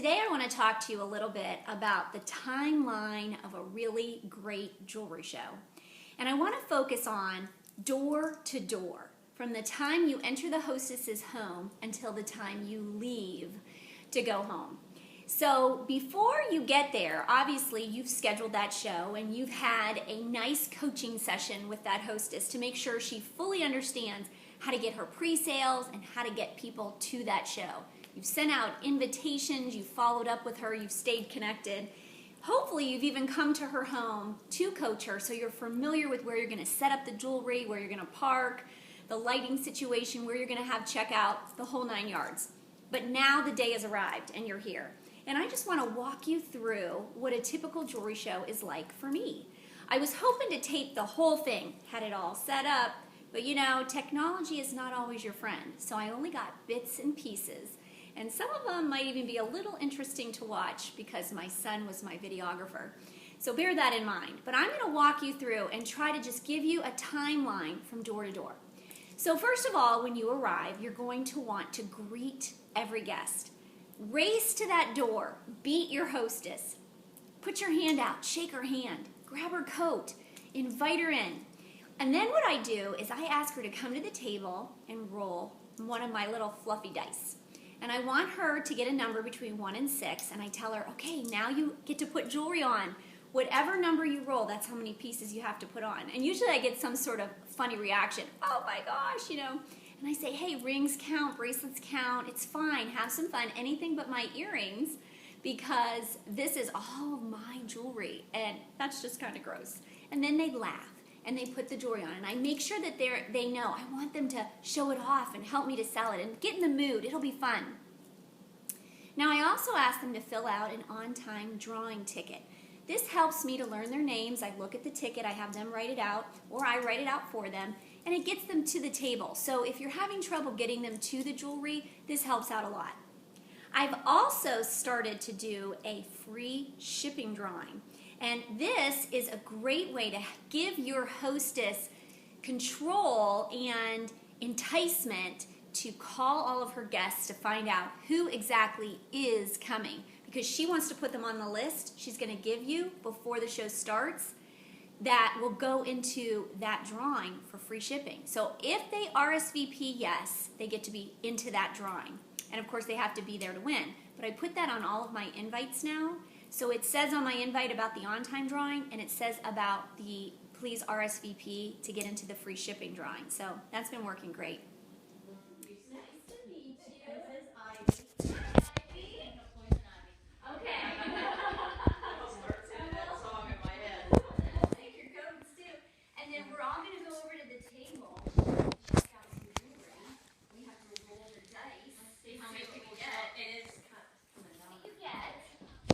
today I want to talk to you a little bit about the timeline of a really great jewelry show. And I want to focus on door to door, from the time you enter the hostess's home until the time you leave to go home. So before you get there, obviously you've scheduled that show and you've had a nice coaching session with that hostess to make sure she fully understands how to get her pre-sales and how to get people to that show. You've sent out invitations, you've followed up with her, you've stayed connected. Hopefully you've even come to her home to coach her so you're familiar with where you're going to set up the jewelry, where you're going to park, the lighting situation, where you're going to have checkout, the whole 9 yards. But now the day has arrived and you're here. And I just want to walk you through what a typical jewelry show is like for me. I was hoping to tape the whole thing, had it all set up, but you know, technology is not always your friend. So I only got bits and pieces. And some of them might even be a little interesting to watch because my son was my videographer. So bear that in mind. But I'm going to walk you through and try to just give you a timeline from door to door. So first of all, when you arrive, you're going to want to greet every guest. Race to that door, beat your hostess, put your hand out, shake her hand, grab her coat, invite her in. And then what I do is I ask her to come to the table and roll one of my little fluffy dice. And I want her to get a number between 1 and 6, and I tell her, okay, now you get to put jewelry on. Whatever number you roll, that's how many pieces you have to put on. And usually I get some sort of funny reaction. Oh my gosh, you know. And I say, hey, rings count, bracelets count, it's fine, have some fun, anything but my earrings, because this is all of my jewelry, and that's just kind of gross. And then they laugh, and they put the jewelry on, and I make sure that they know. I want them to show it off and help me to sell it, and get in the mood, it'll be fun. Now I also ask them to fill out an on-time drawing ticket. This helps me to learn their names. I look at the ticket, I have them write it out, or I write it out for them, and it gets them to the table. So if you're having trouble getting them to the jewelry, this helps out a lot. I've also started to do a free shipping drawing. And this is a great way to give your hostess control and enticement to call all of her guests to find out who exactly is coming. Because she wants to put them on the list she's going to give you before the show starts that will go into that drawing for free shipping. So if they RSVP yes, they get to be into that drawing. And of course they have to be there to win. But I put that on all of my invites now. So it says on my invite about the on-time drawing, and it says about the please RSVP to get into the free shipping drawing. So that's been working great. Nice to meet you. This is Ivy. Ivy. Okay. I'll start singing that song in my head. Take your coats too. And then we're all going to go over to the table. Check out some jewelry. We have to roll the dice. See how many people get. It is what you get.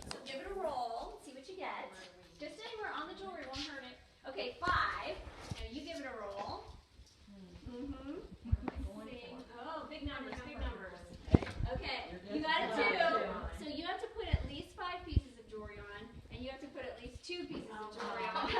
So give it a roll. See what you get. Just anywhere on the jewelry won't hurt it. Okay, 5. Now you give it a roll. Mm-hmm. Oh, big numbers, big numbers. Okay, you got a 2. So you have to put at least 5 pieces of jewelry on, and you have to put at least 2 pieces of jewelry on.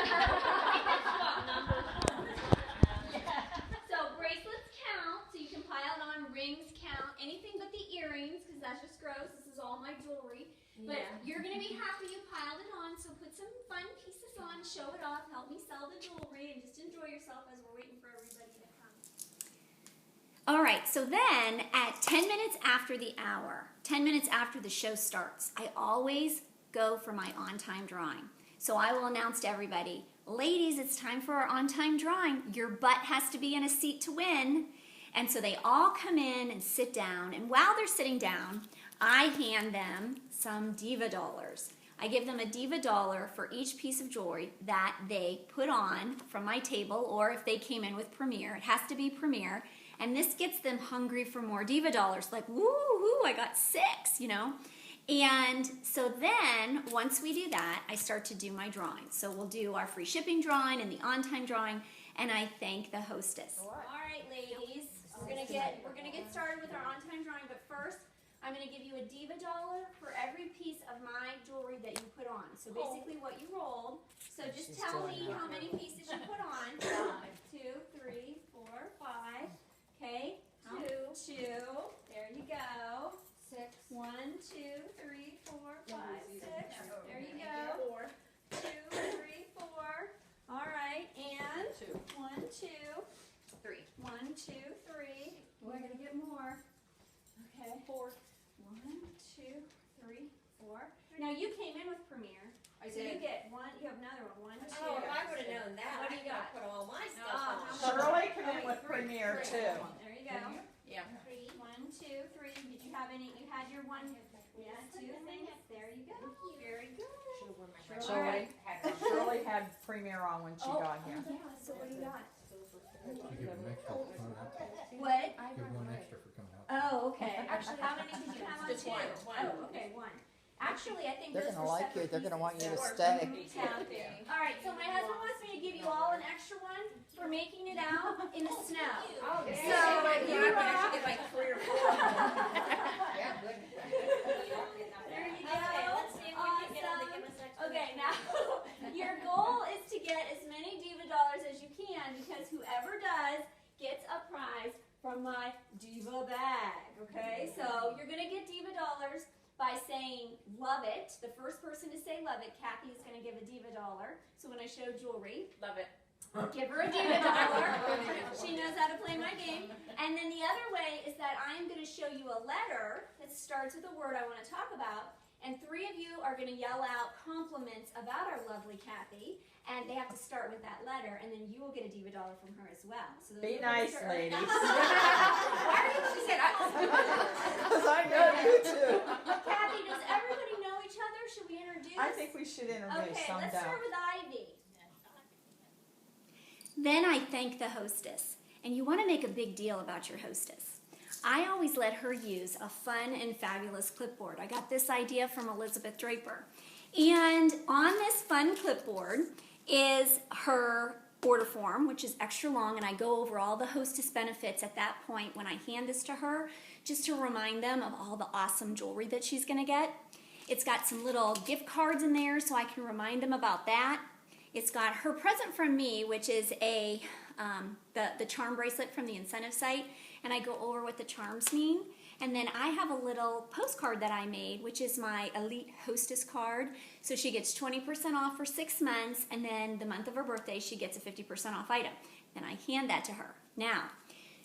So bracelets count, so you can pile it on. Rings count. Anything but the earrings, because that's just gross. This is all my jewelry. But you're going to be happy you piled it on, so put some fun pieces on, show it off, help me sell the jewelry, and just enjoy yourself as we're waiting for everybody to come. All right, so then at 10 minutes after the hour, 10 minutes after the show starts, I always go for my on-time drawing. So I will announce to everybody, ladies, it's time for our on-time drawing. Your butt has to be in a seat to win. And so they all come in and sit down, and while they're sitting down, I hand them some diva dollars. I give them a diva dollar for each piece of jewelry that they put on from my table, or if they came in with Premier, it has to be Premier. And this gets them hungry for more diva dollars, like, woo-hoo, I got 6, you know. And so then, once we do that, I start to do my drawing. So we'll do our free shipping drawing and the on-time drawing, and I thank the hostess. All right, ladies, we're gonna get started with our on-time drawing, but first, I'm going to give you a diva dollar for every piece of my jewelry that you put on. So basically what you rolled. So just tell me how many pieces you put on. 5, 2, 3, 4, 5. Okay, 2, 2. There you go. 6. 1, 2, 3, 4, got? Put all my Oh, stuff on. Shirley come in with Premier too. There you go. Yeah. 3, 1, 2, 3. Did you have any? You had your one. Yeah, 2 things. There you go. Very good. Shirley had Premier on when she got here. Yeah. So what do you got? You give them extra for coming out. What? Give one extra for coming out. Oh, okay. Actually, how many did you have on? Just 2? one. Oh, okay, 1. Actually, I think They're those gonna were like you. separate They're gonna want you to pieces. stay. Yeah. All right, so my husband wants me to give you all an extra one for making it out in the snow. Oh, So, yeah, I should get like 3 or 4. Yeah, good. There you go. Okay, let's see if we can get them to give us extra. Okay, now your goal is to get as many Diva dollars as you can because whoever does gets a prize from my Diva bag. Okay, so you're gonna get Diva dollars by saying love it. The first person to say love it, Kathy is gonna give a Diva dollar. So when I show jewelry, Love it. give her a Diva dollar. She knows how to play my game. And then the other way is that I am going to show you a letter that starts with a word I want to talk about. And 3 of you are going to yell out compliments about our lovely Kathy. And they have to start with that letter. And then you will get a Diva dollar from her as well. So those Be are the nice, letters. ladies. Why are you? She said, Because I know you too. Kathy, does everybody know each other? Should we introduce? I think we should introduce Okay, some let's down. start with Ivy. Then I thank the hostess, and you want to make a big deal about your hostess. I always let her use a fun and fabulous clipboard. I got this idea from Elizabeth Draper. And on this fun clipboard is her order form, which is extra long, and I go over all the hostess benefits at that point when I hand this to her, just to remind them of all the awesome jewelry that she's going to get. It's got some little gift cards in there so I can remind them about that. It's got her present from me, which is the charm bracelet from the incentive site, and I go over what the charms mean. And then I have a little postcard that I made, which is my Elite Hostess card. So she gets 20% off for 6 months, and then the month of her birthday, she gets a 50% off item. Then I hand that to her. Now,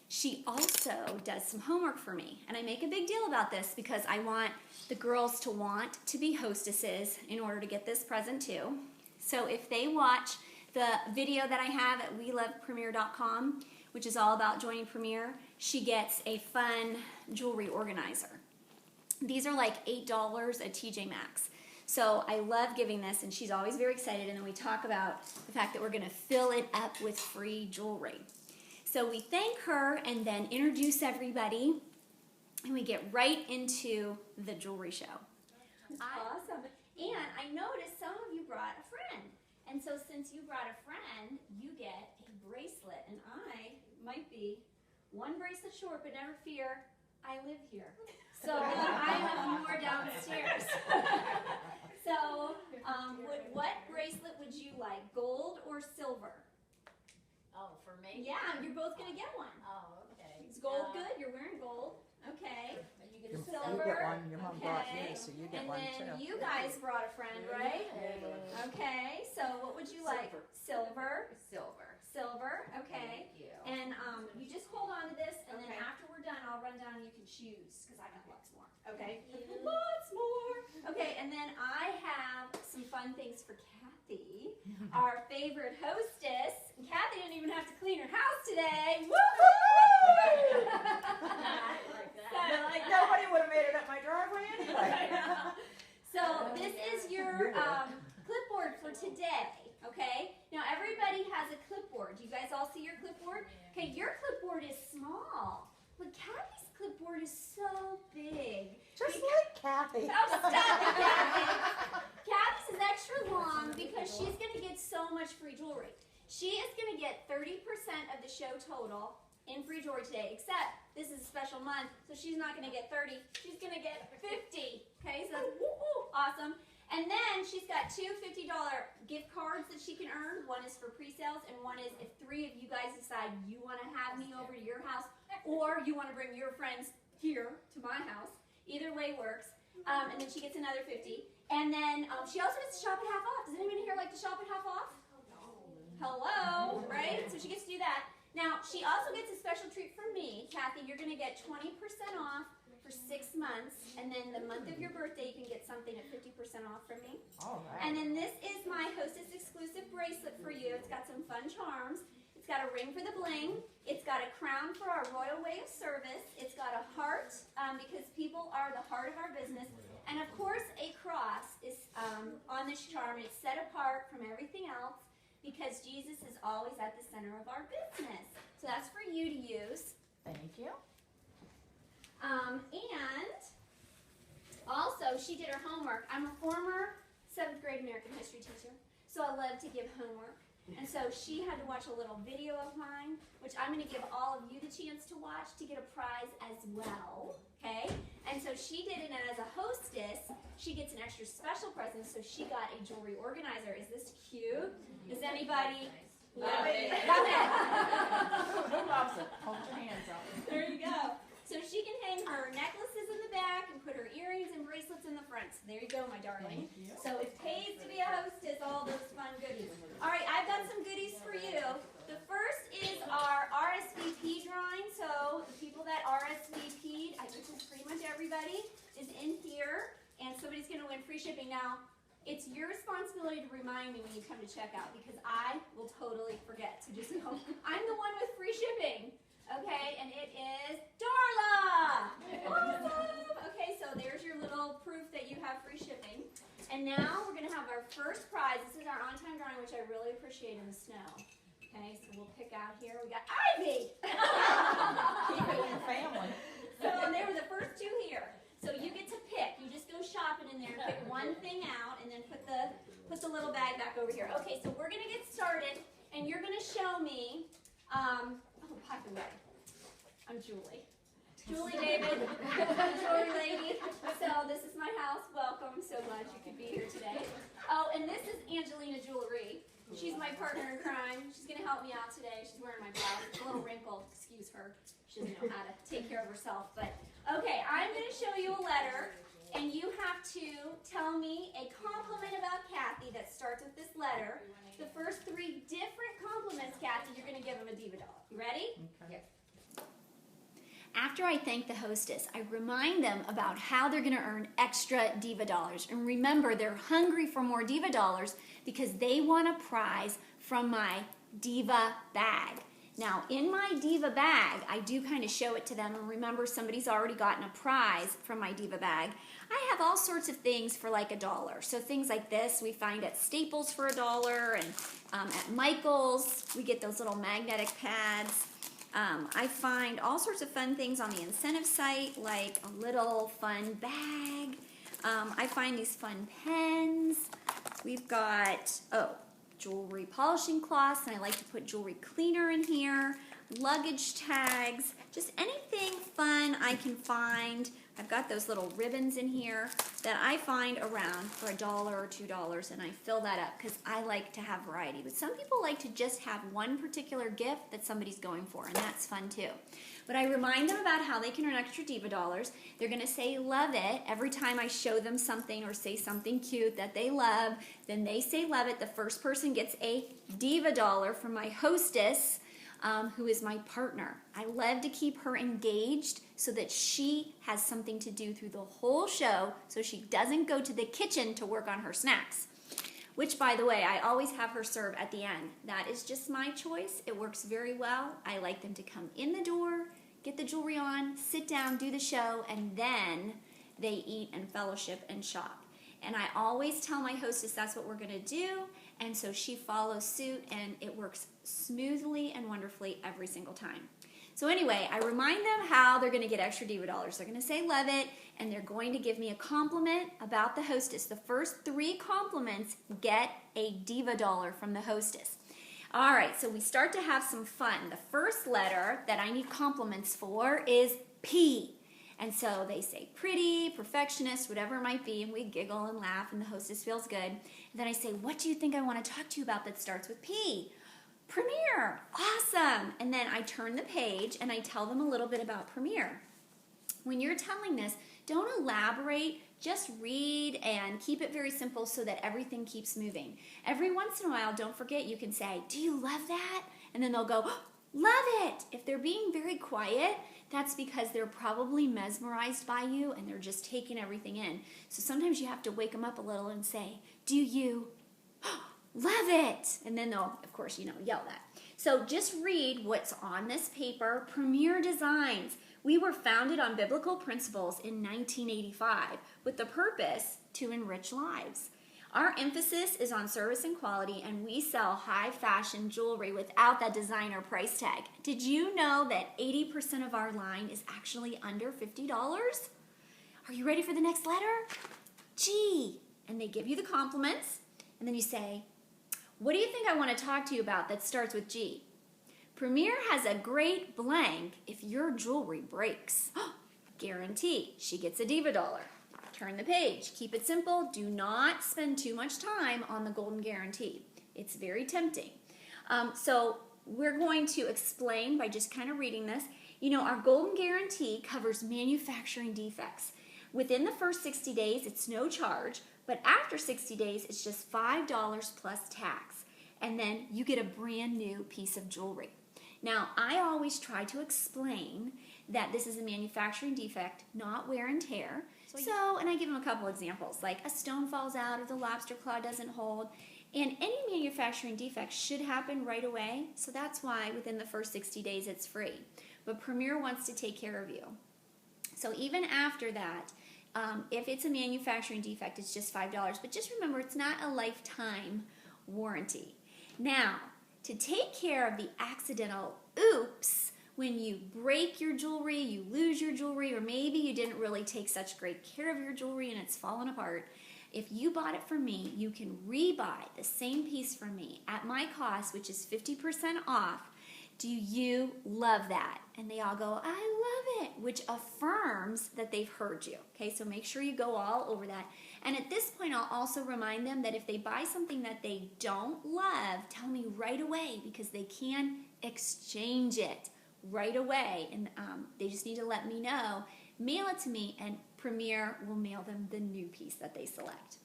she also does some homework for me, and I make a big deal about this because I want the girls to want to be hostesses in order to get this present too. So if they watch the video that I have at welovepremier.com, which is all about joining Premier, she gets a fun jewelry organizer. These are like $8 at TJ Maxx. So I love giving this, and she's always very excited, and then we talk about the fact that we're going to fill it up with free jewelry. So we thank her and then introduce everybody, and we get right into the jewelry show. Awesome. And I noticed some of you brought a friend. And so since you brought a friend, you get a bracelet. And I might be one bracelet short, but never fear, I live here. So I have more downstairs. So what bracelet would you like, gold or silver? Oh, for me? Yeah, you're both going to get one. Oh, okay. Is gold good? You're wearing gold. Okay. And you get You a you silver. get one. Your mom brought Okay. you, so you get And one then too. you guys brought a friend, right? Okay, so what would you like? Silver. Silver. Silver, okay. Thank you. And you just hold on to this, and then Okay. after we're done, I'll run down and you can choose, because I got lots more. Okay? Lots more. Okay, and then I have some fun things for Kathy, our favorite hostess. And Kathy didn't even have to clean her house today. Woohoo! So, Like nobody would have made it up my driveway anyway. So this is your clipboard for today, okay? Now everybody has a clipboard. Do you guys all see your clipboard? Okay, your clipboard is small, but Kathy's clipboard is so big. Just like Kathy. Oh, stop it, Kathy. Kathy's is extra long because she's going to get so much free jewelry. She is going to get 30% of the show total in free jewelry today, except this is a special month, so she's not going to get 30. She's going to get 50. Okay, so that's woo-hoo, awesome. And then she's got 2 $50 gift cards that she can earn. One is for pre-sales, and one is if 3 of you guys decide you want to have me over to your house, or you want to bring your friends here to my house. Either way works. And then she gets another 50. And then she also gets to shop at half off. Does anyone here like to shop at half off? Hello, right? So she gets to do that. Now, she also gets a special treat from me. Kathy, you're going to get 20% off for 6 months, and then the month of your birthday, you can get something at 50% off from me. All right. And then this is my Hostess exclusive bracelet for you. It's got some fun charms. It's got a ring for the bling. It's got a crown for our royal way of service. It's got a heart because people are the heart of our business. And of course, a cross is on this charm. It's set apart from everything else because Jesus is always at the center of our business. So that's for you to use. Thank you. And also, she did her homework. I'm a former 7th grade American history teacher, so I love to give homework. And so she had to watch a little video of mine, which I'm going to give all of you the chance to watch to get a prize as well, okay? And so she did it, and as a hostess, she gets an extra special present, so she got a jewelry organizer. Is this cute? Does anybody love it? Love it. Who loves it? Hold your hands up. There you go. So she can hang her necklaces in the back and put her earrings and bracelets in the front. So there you go, my darling. Thank you. So it pays to be a hostess, all those fun goodies. All right, I've got some goodies for you. The first is our RSVP drawing. So the people that RSVP'd, which is pretty much everybody, is in here. And somebody's going to win free shipping. Now, it's your responsibility to remind me when you come to checkout because I will totally forget. So just know I'm the one with free shipping. Okay, and it is Darla! Awesome! Okay, so there's your little proof that you have free shipping. And now we're going to have our first prize. This is our on-time drawing, which I really appreciate in the snow. Okay, so we'll pick out here. We got Ivy! Keep it in the family. So they were the first two here. So you get to pick. You just go shopping in there and pick one thing out and then put the little bag back over here. Okay, so we're going to get started, and you're going to show me... by the way, I'm Julie. Julie David, jewelry lady. So this is my house. Welcome. I'm so glad you could be here today. Oh, and this is Angelina Jewelry. She's my partner in crime. She's going to help me out today. She's wearing my blouse. It's a little wrinkled. Excuse her. She doesn't know how to take care of herself. But, okay, I'm going to show you a letter, and you have to tell me a compliment about Kathy that starts with this letter. The first 3 different compliments, Kathy, you're going to give them a diva doll. You ready? Okay. After I thank the hostess, I remind them about how they're going to earn extra diva dollars. And remember, they're hungry for more diva dollars because they want a prize from my diva bag. Now, in my diva bag, I do kind of show it to them, and remember, somebody's already gotten a prize from my diva bag. I have all sorts of things for like $1. So things like this we find at Staples for $1, and at Michael's we get those little magnetic pads. I find all sorts of fun things on the incentive site, like a little fun bag. I find these fun pens. We've got, jewelry polishing cloths, and I like to put jewelry cleaner in here, luggage tags, just anything fun I can find. I've got those little ribbons in here that I find around for $1 or $2, and I fill that up because I like to have variety. But some people like to just have one particular gift that somebody's going for, and that's fun too. But I remind them about how they can earn extra diva dollars. They're going to say love it every time I show them something or say something cute that they love. Then they say love it. The first person gets a diva dollar from my hostess, who is my partner. I love to keep her engaged so that she has something to do through the whole show so she doesn't go to the kitchen to work on her snacks. Which, by the way, I always have her serve at the end. That is just my choice. It works very well. I like them to come in the door, get the jewelry on, sit down, do the show, and then they eat and fellowship and shop. And I always tell my hostess that's what we're going to do, and so she follows suit, and it works smoothly and wonderfully every single time. So anyway, I remind them how they're going to get extra diva dollars. They're going to say love it, and they're going to give me a compliment about the hostess. The first 3 compliments get a diva dollar from the hostess. All right, so we start to have some fun. The first letter that I need compliments for is P. And so they say pretty, perfectionist, whatever it might be, and we giggle and laugh, and the hostess feels good. And then I say, what do you think I want to talk to you about that starts with P? Premiere, awesome. And then I turn the page, and I tell them a little bit about Premiere. When you're telling this, don't elaborate, just read and keep it very simple so that everything keeps moving. Every once in a while, don't forget, you can say, do you love that? And then they'll go, oh, love it. If they're being very quiet, that's because they're probably mesmerized by you and they're just taking everything in. So sometimes you have to wake them up a little and say, do you love it. And then they'll, of course, yell that. So just read what's on this paper. Premier Designs. We were founded on biblical principles in 1985 with the purpose to enrich lives. Our emphasis is on service and quality, and we sell high fashion jewelry without that designer price tag. Did you know that 80% of our line is actually under $50? Are you ready for the next letter? G. And they give you the compliments, and then you say, what do you think I want to talk to you about that starts with G? Premier has a great blank if your jewelry breaks. Guarantee. She gets a diva dollar. Turn the page. Keep it simple. Do not spend too much time on the golden guarantee. It's very tempting. So we're going to explain by just kind of reading this. Our golden guarantee covers manufacturing defects. Within the first 60 days, it's no charge, but after 60 days, it's just $5 plus tax. And then you get a brand new piece of jewelry. Now, I always try to explain that this is a manufacturing defect, not wear and tear. And I give them a couple examples, like a stone falls out or the lobster claw doesn't hold. And any manufacturing defect should happen right away, so that's why within the first 60 days it's free. But Premier wants to take care of you. So even after that, if it's a manufacturing defect, it's just $5. But just remember, it's not a lifetime warranty. Now, to take care of the accidental oops, when you break your jewelry, you lose your jewelry, or maybe you didn't really take such great care of your jewelry and it's fallen apart, if you bought it from me, you can rebuy the same piece from me at my cost, which is 50% off. Do you love that? And they all go, I love it, which affirms that they've heard you. Okay, so make sure you go all over that. And at this point, I'll also remind them that if they buy something that they don't love, tell me right away, because they can exchange it right away. And they just need to let me know. Mail it to me, and Premier will mail them the new piece that they select.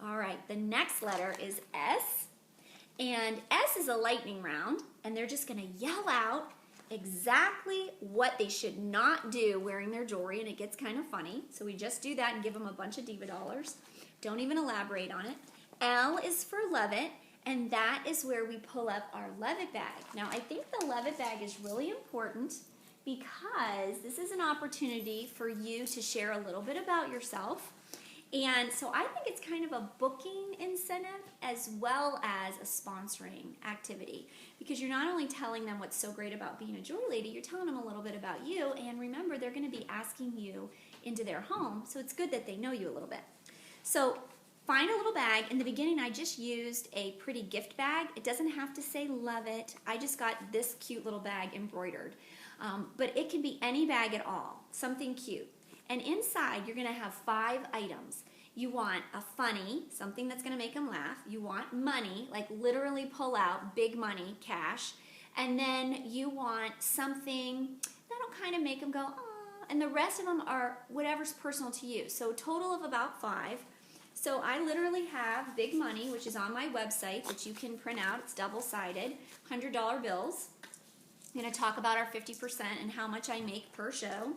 All right, the next letter is S. And S is a lightning round, and they're just going to yell out exactly what they should not do wearing their jewelry, and it gets kind of funny. So we just do that and give them a bunch of diva dollars. Don't even elaborate on it. L is for Love It, and that is where we pull up our Love It bag. Now, I think the Love It bag is really important because this is an opportunity for you to share a little bit about yourself. And so I think it's kind of a booking incentive as well as a sponsoring activity, because you're not only telling them what's so great about being a jewelry lady, you're telling them a little bit about you. And remember, they're going to be asking you into their home, so it's good that they know you a little bit. So find a little bag. In the beginning, I just used a pretty gift bag. It doesn't have to say Love It. I just got this cute little bag embroidered. But it can be any bag at all, something cute. And inside, you're going to have 5 items. You want a funny, something that's going to make them laugh. You want money, like literally pull out big money, cash. And then you want something that'll kind of make them go, "Aw." And the rest of them are whatever's personal to you. So total of about 5. So I literally have big money, which is on my website, which you can print out. It's double-sided, $100 bills. I'm going to talk about our 50% and how much I make per show.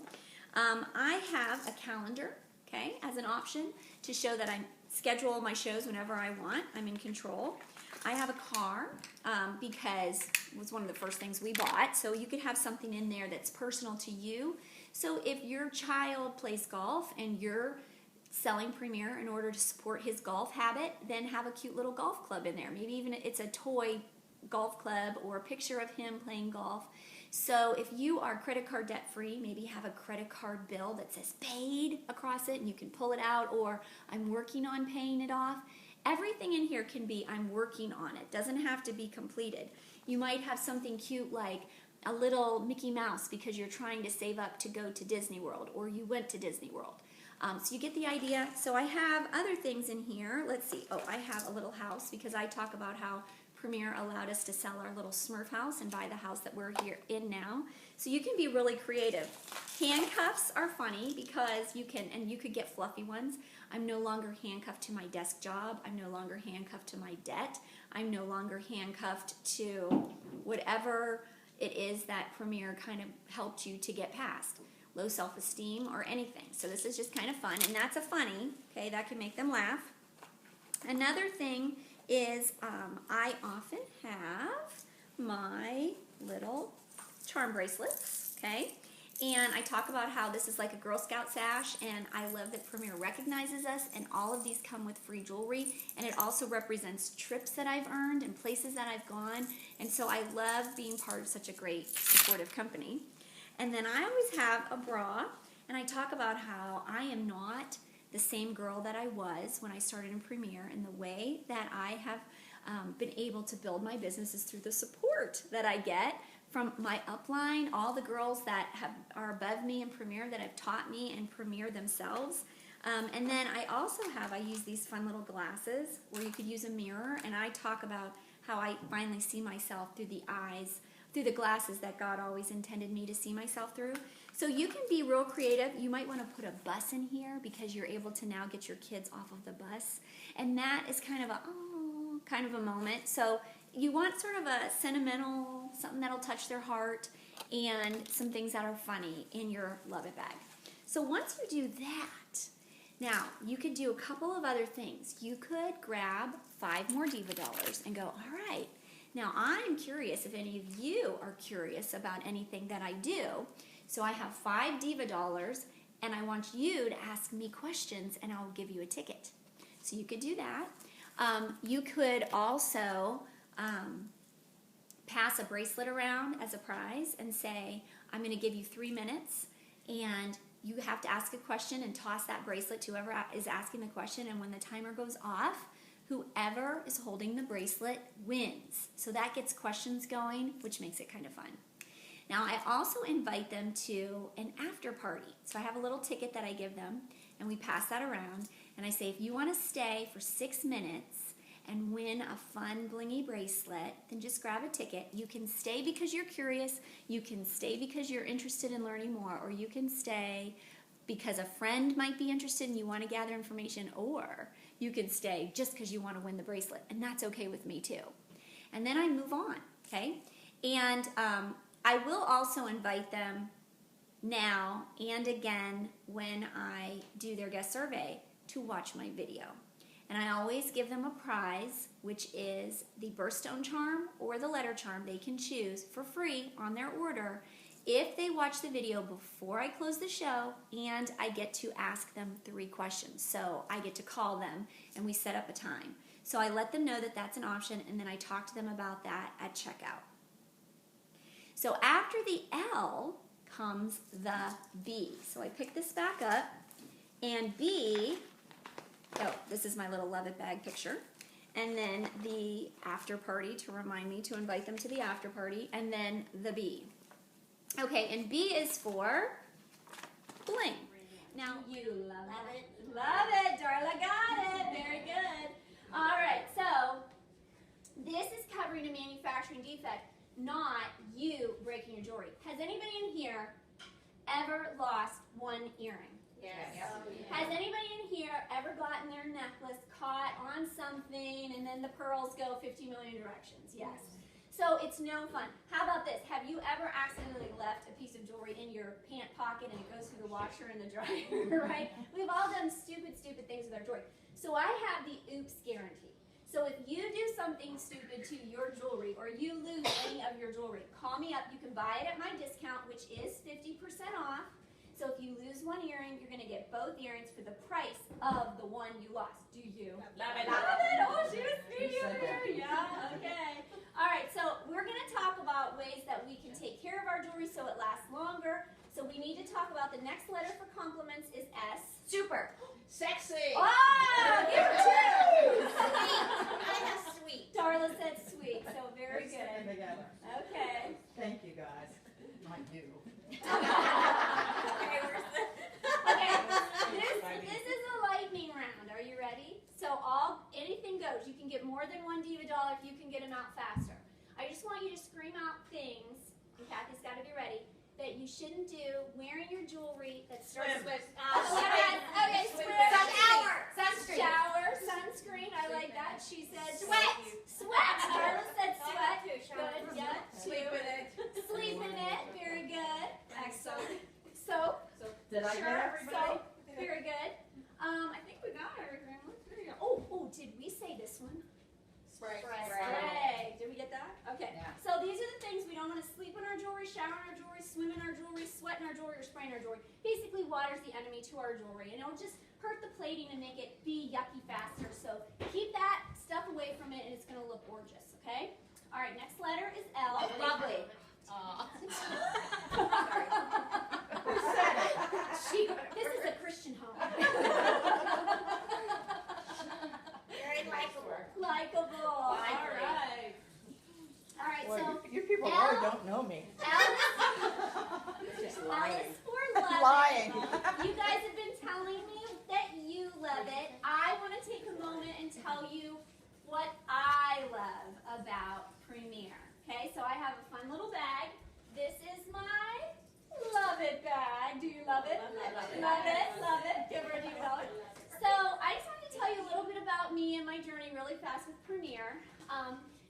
I have a calendar, okay, as an option to show that I schedule my shows whenever I want. I'm in control. I have a car because it was one of the first things we bought. So you could have something in there that's personal to you. So if your child plays golf and you're selling Premier in order to support his golf habit, then have a cute little golf club in there. Maybe even it's a toy golf club or a picture of him playing golf. So if you are credit card debt free, maybe have a credit card bill that says paid across it and you can pull it out, or I'm working on paying it off. Everything in here can be I'm working on it. Doesn't have to be completed. You might have something cute like a little Mickey Mouse because you're trying to save up to go to Disney World, or you went to Disney World. So you get the idea. So I have other things in here. Let's see. Oh, I have a little house because I talk about how Premier allowed us to sell our little Smurf house and buy the house that we're here in now. So you can be really creative. Handcuffs are funny because you can, and you could get fluffy ones. I'm no longer handcuffed to my desk job. I'm no longer handcuffed to my debt. I'm no longer handcuffed to whatever it is that Premier kind of helped you to get past. Low self-esteem or anything. So this is just kind of fun, and that's a funny, okay, that can make them laugh. Another thing is I often have my little charm bracelets, okay? And I talk about how this is like a Girl Scout sash, and I love that Premier recognizes us, and all of these come with free jewelry, and it also represents trips that I've earned and places that I've gone, and so I love being part of such a great supportive company. And then I always have a bra, and I talk about how I am not the same girl that I was when I started in Premier, and the way that I have been able to build my business is through the support that I get from my upline, all the girls that are above me in Premier that have taught me in Premier themselves. And then I use these fun little glasses where you could use a mirror, and I talk about how I finally see myself through the eyes, through the glasses that God always intended me to see myself through. So you can be real creative. You might want to put a bus in here because you're able to now get your kids off of the bus. And that is kind of a moment. So you want sort of a sentimental, something that'll touch their heart, and some things that are funny in your Love It bag. So once you do that, now you could do a couple of other things. You could grab 5 more Diva dollars and go, all right, now I'm curious if any of you are curious about anything that I do. So I have 5 Diva dollars, and I want you to ask me questions, and I'll give you a ticket. So you could do that. You could also pass a bracelet around as a prize and say, I'm going to give you 3 minutes, and you have to ask a question and toss that bracelet to whoever is asking the question, and when the timer goes off, whoever is holding the bracelet wins. So that gets questions going, which makes it kind of fun. Now I also invite them to an after party. So I have a little ticket that I give them, and we pass that around, and I say, if you want to stay for 6 minutes and win a fun blingy bracelet, then just grab a ticket. You can stay because you're curious, you can stay because you're interested in learning more, or you can stay because a friend might be interested and you want to gather information, or you can stay just because you want to win the bracelet, and that's okay with me too. And then I move on, okay? And I will also invite them now and again when I do their guest survey to watch my video. And I always give them a prize, which is the birthstone charm or the letter charm. They can choose for free on their order if they watch the video before I close the show, and I get to ask them 3 questions. So I get to call them and we set up a time. So I let them know that that's an option, and then I talk to them about that at checkout. So after the L comes the B. So I pick this back up, and B, oh, this is my little Love It bag picture. And then the after party to remind me to invite them to the after party, and then the B. Okay, and B is for bling. Now you love it. Love it, Darla got it. Very good. All right, so this is covering a manufacturing defect, not you breaking your jewelry. Has anybody in here ever lost one earring? Yes. Has anybody in here ever gotten their necklace caught on something and then the pearls go 50 million directions? Yes. So it's no fun. How about this? Have you ever accidentally left a piece of jewelry in your pant pocket and it goes through the washer and the dryer, right? We've all done stupid things with our jewelry. So I have the oops guarantee. So if you do something stupid to your jewelry, or you lose any of your jewelry, call me up. You can buy it at my discount, which is 50% off. So if you lose one earring, you're going to get both earrings for the price of the one you lost. Do you? Love it. Love it. Oh, she was speedy over here. Yeah, okay. All right, so we're going to talk about ways that we can take care of our jewelry so it lasts longer. So we need to talk about the next letter for compliments is S. Super. Sexy. Oh, give her 2. Sweet. I have sweet. Darla said sweet, so very Let's get them good. together. Okay. Thank you, guys. Not you. Okay, this is a lightning round. Are you ready? So anything goes. You can get more than 1 Diva dollar if you can get them out faster. I just want you to scream out things, and Kathy's got to be ready, that you shouldn't do wearing your jewelry that starts with okay, shower, sunscreen. I like that. She said sweat. Darla said sweat. Good. Yeah. Sleep in it. Sleep in it. Very good. Excellent. Soap. Did I get everybody? Soap. Very good. I think we got everything. Oh, did we say this one? Spray. Did we get that? Okay. Yeah. So these are the things we don't want to sleep in our jewelry, shower in our jewelry, swim in our jewelry, sweat in our jewelry, or spray in our jewelry. Basically, water's the enemy to our jewelry, and it'll just hurt the plating and make it be yucky faster. So keep that stuff away from it, and it's going to look gorgeous. Okay. All right. Next letter is L. Lovely. Who said it? This is a Christian home. Very likable. Likeable. All right. All right. Boy, So you people L- really don't know me. L Just is lying. for love. Lying. You guys have been telling me that you love it. I want to take a moment and tell you what I love about Premier. Okay, so I have a fun little bag. This is my Love It bag. Do you love it? Love it. Love it. Love it. Give her a $2. So I just wanted to tell you a little bit about me and my journey really fast with Premier.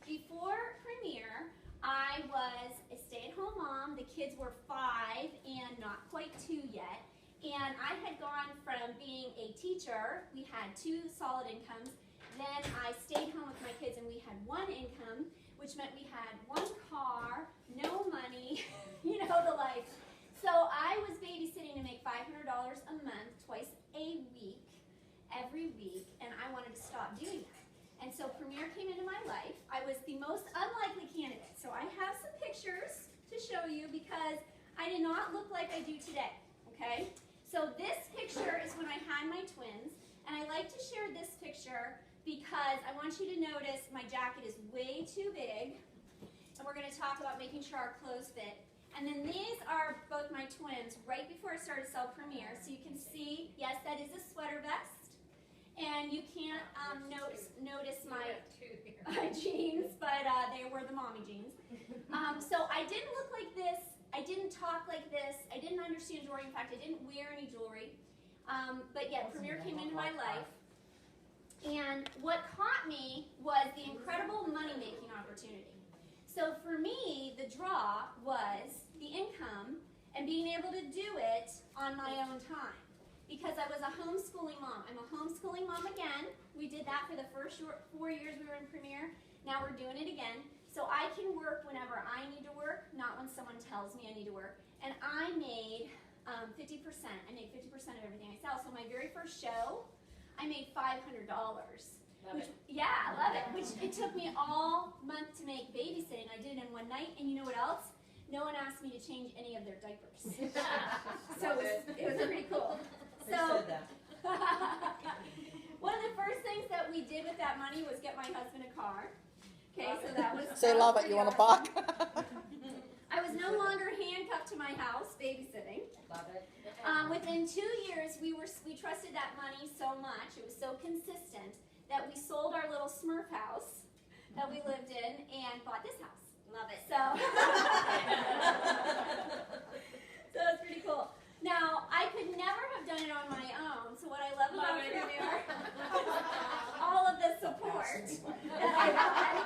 Before Premier, I was a stay-at-home mom. The kids were 5 and not quite 2 yet. And I had gone from being a teacher, we had 2 solid incomes. Then I stayed home with my kids and we had 1 income, which meant we had 1 car, no money, you know the life. So I was babysitting to make $500 a month, twice a week, every week, and I wanted to stop doing that. And so Premier came into my life. I was the most unlikely candidate. So I have some pictures to show you because I did not look like I do today, okay? So this picture is when I had my twins, and I like to share this picture because I want you to notice my jacket is way too big, and we're going to talk about making sure our clothes fit. And then these are both my twins right before I started to sell Premier. So you can see, yes, that is a sweater vest. And you can't notice my jeans, but they were the mommy jeans. So I didn't look like this. I didn't talk like this. I didn't understand jewelry. In fact, I didn't wear any jewelry. But yeah, Premier came into my life. And what caught me was the incredible money-making opportunity. So for me, the draw was the income and being able to do it on my own time. Because I was a homeschooling mom. I'm a homeschooling mom again. We did that for the first 4 years we were in Premier. Now we're doing it again. So I can work whenever I need to work, not when someone tells me I need to work. And I made 50%. I made 50% of everything I sell. So my very first show, I made $500. Yeah, I love it. Which it took me all month to make babysitting. I did it in one night. And you know what else? No one asked me to change any of their diapers. So it was pretty cool. Who said that? One of the first things that we did with that money was get my husband a car. Okay, so that was. Say love it. You want a buck? I was no longer handcuffed to my house babysitting. Love it. Within 2 years, we trusted that money so much. It was so consistent that we sold our little Smurf house that we lived in and bought this house. Love it. So, so it's pretty cool. Now, I could never have done it on my own. So what I love about Premier, all of the support that I got,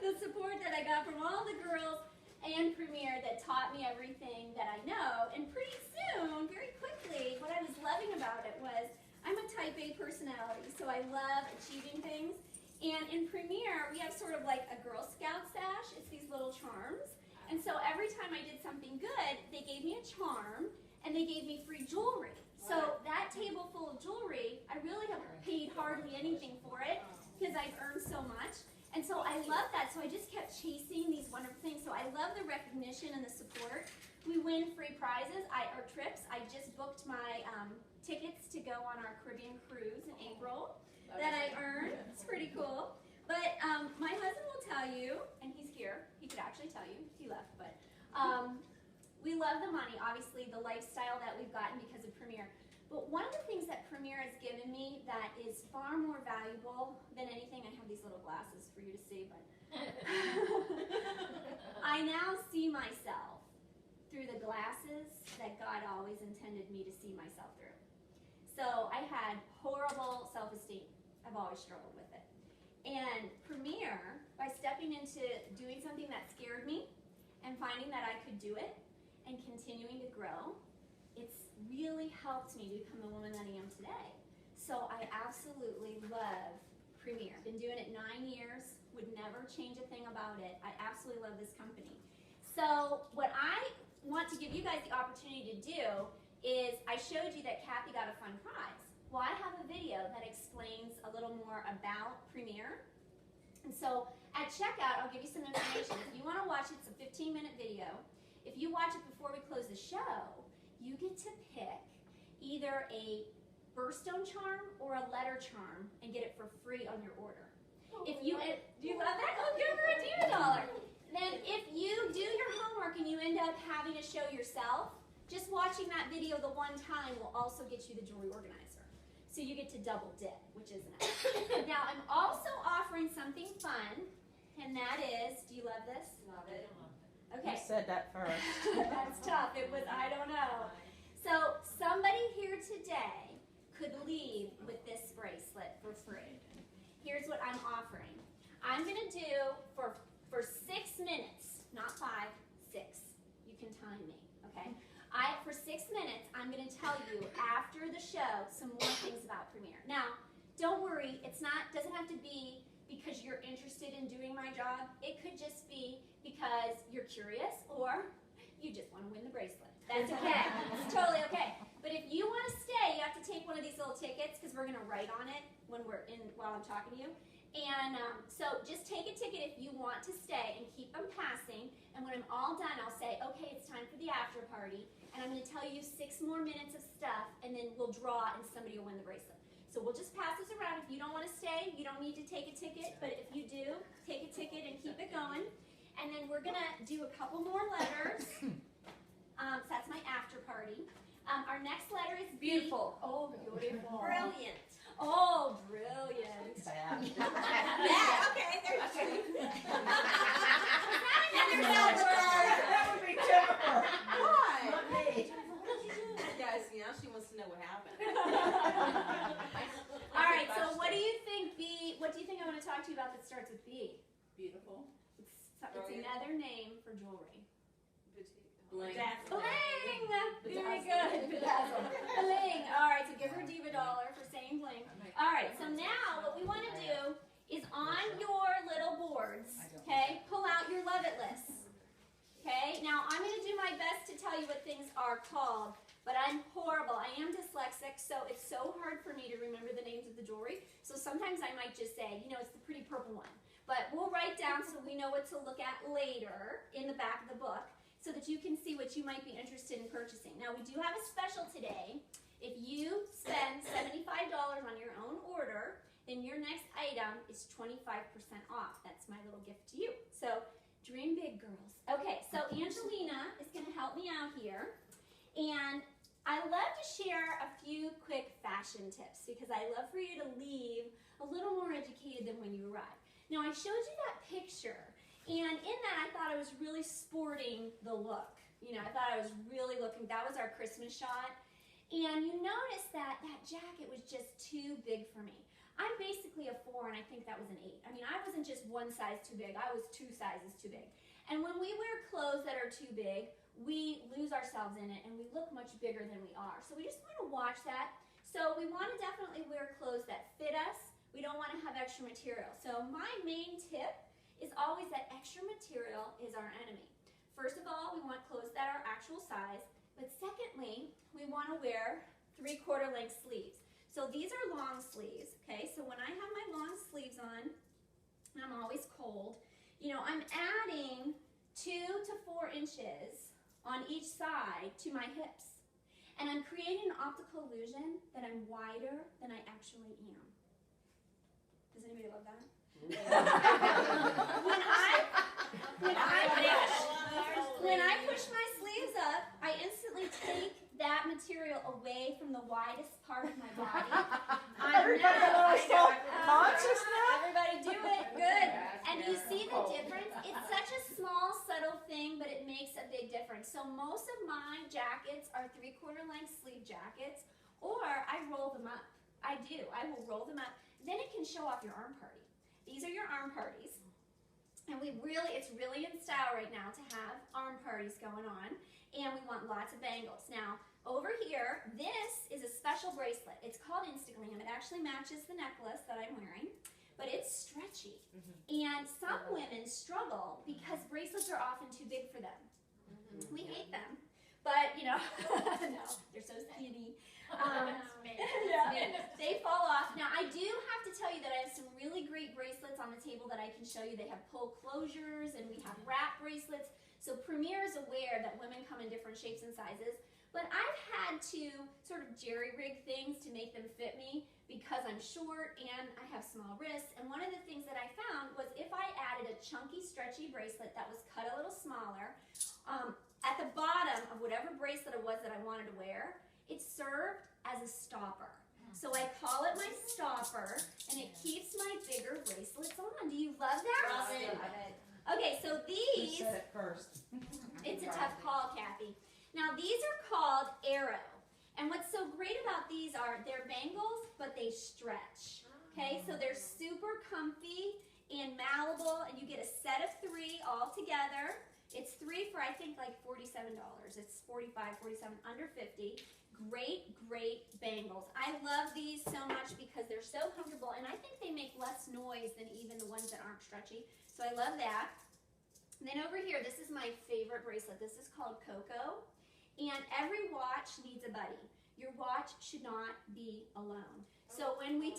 the support that I got from all the girls and Premier that taught me everything that I know. And pretty soon, very quickly, what I was loving about it was I'm a type A personality, so I love achieving things. And in Premier, we have sort of like a Girl Scout stash. It's these little charms. And so every time I did something good, they gave me a charm, and they gave me free jewelry. So that table full of jewelry, I really haven't paid hardly anything for it because I've earned so much. And so I love that. So I just kept chasing these wonderful things. So I love the recognition and the support. We win free prizes, or trips. I just booked my tickets to go on our Caribbean cruise in April that I earned. It's pretty cool. But my husband will tell you, and he's here, he could actually tell you, he left, but we love the money, obviously, the lifestyle that we've gotten because of Premier. But one of the things that Premier has given me that is far more valuable than anything, I have these little glasses for you to see, but I now see myself through the glasses that God always intended me to see myself through. So I had horrible self-esteem. I've always struggled with it. And Premier, by stepping into doing something that scared me and finding that I could do it and continuing to grow, it's really helped me to become the woman that I am today. So I absolutely love Premier. Been doing it 9 years, would never change a thing about it. I absolutely love this company. So what I want to give you guys the opportunity to do is, I showed you that Kathy got a fun prize. Well, I have a video that explains a little more about Premier. And so at checkout, I'll give you some information. If you want to watch it, it's a 15-minute video. If you watch it before we close the show, you get to pick either a birthstone charm or a letter charm and get it for free on your order. If you do you love that? Oh, give her a $1. Then if you do your homework and you end up having to show yourself, just watching that video the one time will also get you the jewelry organizer. So you get to double dip, which is nice. Now I'm also offering something fun, and that is, do you love this? Love it. Okay. You said that first. That's tough. It was, I don't know. So somebody here today could leave with this bracelet for free. Here's what I'm offering. I'm going to do for 6 minutes, not 5, 6. You can time me, okay? For 6 minutes, I'm going to tell you after the show some more things about Premier. Now, don't worry. Doesn't have to be because you're interested in doing my job. It could just be because you're curious or you just want to win the bracelet. That's okay. It's totally okay. But if you want to stay, you have to take one of these little tickets because we're going to write on it while I'm talking to you. And so just take a ticket if you want to stay and keep them passing. And when I'm all done, I'll say, okay, it's time for the after party. And I'm going to tell you 6 more minutes of stuff, and then we'll draw and somebody will win the bracelet. So we'll just pass this around. If you don't want to stay, you don't need to take a ticket. But if you do, take a ticket and keep it going. And then we're going to do a couple more letters. So that's my after party. Our next letter is B. Beautiful. Oh, beautiful. Brilliant. Oh, brilliant. Bad. Yeah, okay, there's two. That would be Jennifer. Why? Not me. Guys, now she wants to know what happened. All right, so what do you think I want to talk to you about that starts with B? Beautiful. It's another name for jewelry. Bling. Bling! Very good. Bedazzle. Bling. All right, so give her Diva $1 for saying bling. All right, so now what we want to do is on your little boards, okay, pull out your love it lists. Okay, now I'm going to do my best to tell you what things are called, but I'm horrible. I am dyslexic, so it's so hard for me to remember the names of the jewelry. So sometimes I might just say, it's the pretty purple one. But we'll write down so we know what to look at later in the back of the book, so that you can see what you might be interested in purchasing. Now, we do have a special today. If you spend $75 on your own order, then your next item is 25% off. That's my little gift to you. So, dream big, girls. Okay, so Angelina is going to help me out here. And I love to share a few quick fashion tips because I love for you to leave a little more educated than when you arrived. Now, I showed you that picture. And in that, I thought I was really sporting the look. I thought I was really looking, that was our Christmas shot. And you notice that jacket was just too big for me. I'm basically a 4, and I think that was an 8. I mean, I wasn't just one size too big, I was 2 sizes too big. And when we wear clothes that are too big, we lose ourselves in it, and we look much bigger than we are. So we just want to watch that. So we want to definitely wear clothes that fit us. We don't want to have extra material. So my main tip is always that extra material is our enemy. First of all, we want clothes that are actual size, but secondly, we want to wear 3/4 length sleeves. So these are long sleeves, okay? So when I have my long sleeves on, and I'm always cold, I'm adding 2 to 4 inches on each side to my hips. And I'm creating an optical illusion that I'm wider than I actually am. Does anybody love that? when I push my sleeves up, I instantly take that material away from the widest part of my body. Everybody a little self-conscious now? Everybody do it. Good. And you see the difference? It's such a small, subtle thing, but it makes a big difference. So most of my jackets are 3/4 length sleeve jackets, or I roll them up. I do. I will roll them up. Then it can show off your arm party. These are your arm parties, and it's really in style right now to have arm parties going on, and we want lots of bangles. Now, over here, this is a special bracelet. It's called Instaglam. It actually matches the necklace that I'm wearing, but it's stretchy. And some women struggle because bracelets are often too big for them. We hate them, but you know, no, they're so skinny. Yeah, they fall off. Now I do have to tell you that I have some really great bracelets on the table that I can show you. They have pull closures and we have wrap bracelets. So Premier is aware that women come in different shapes and sizes, but I've had to sort of jerry-rig things to make them fit me because I'm short and I have small wrists. And one of the things that I found was if I added a chunky, stretchy bracelet that was cut a little smaller, at the bottom of whatever bracelet it was that I wanted to wear, it served as a stopper. So I call it my stopper, and it keeps my bigger bracelets on. Do you love that? Love it. Okay, so Who these, said it first? it's a tough call, Kathy. Now these are called Arrow. And what's so great about these are they're bangles, but they stretch. Okay, so they're super comfy and malleable, and you get a set of 3 all together. It's 3 for I think like $47. It's 45, 47, under 50. Great, great bangles. I love these so much because they're so comfortable, and I think they make less noise than even the ones that aren't stretchy. So I love that. And then over here, this is my favorite bracelet. This is called Coco. And every watch needs a buddy. Your watch should not be alone. So when we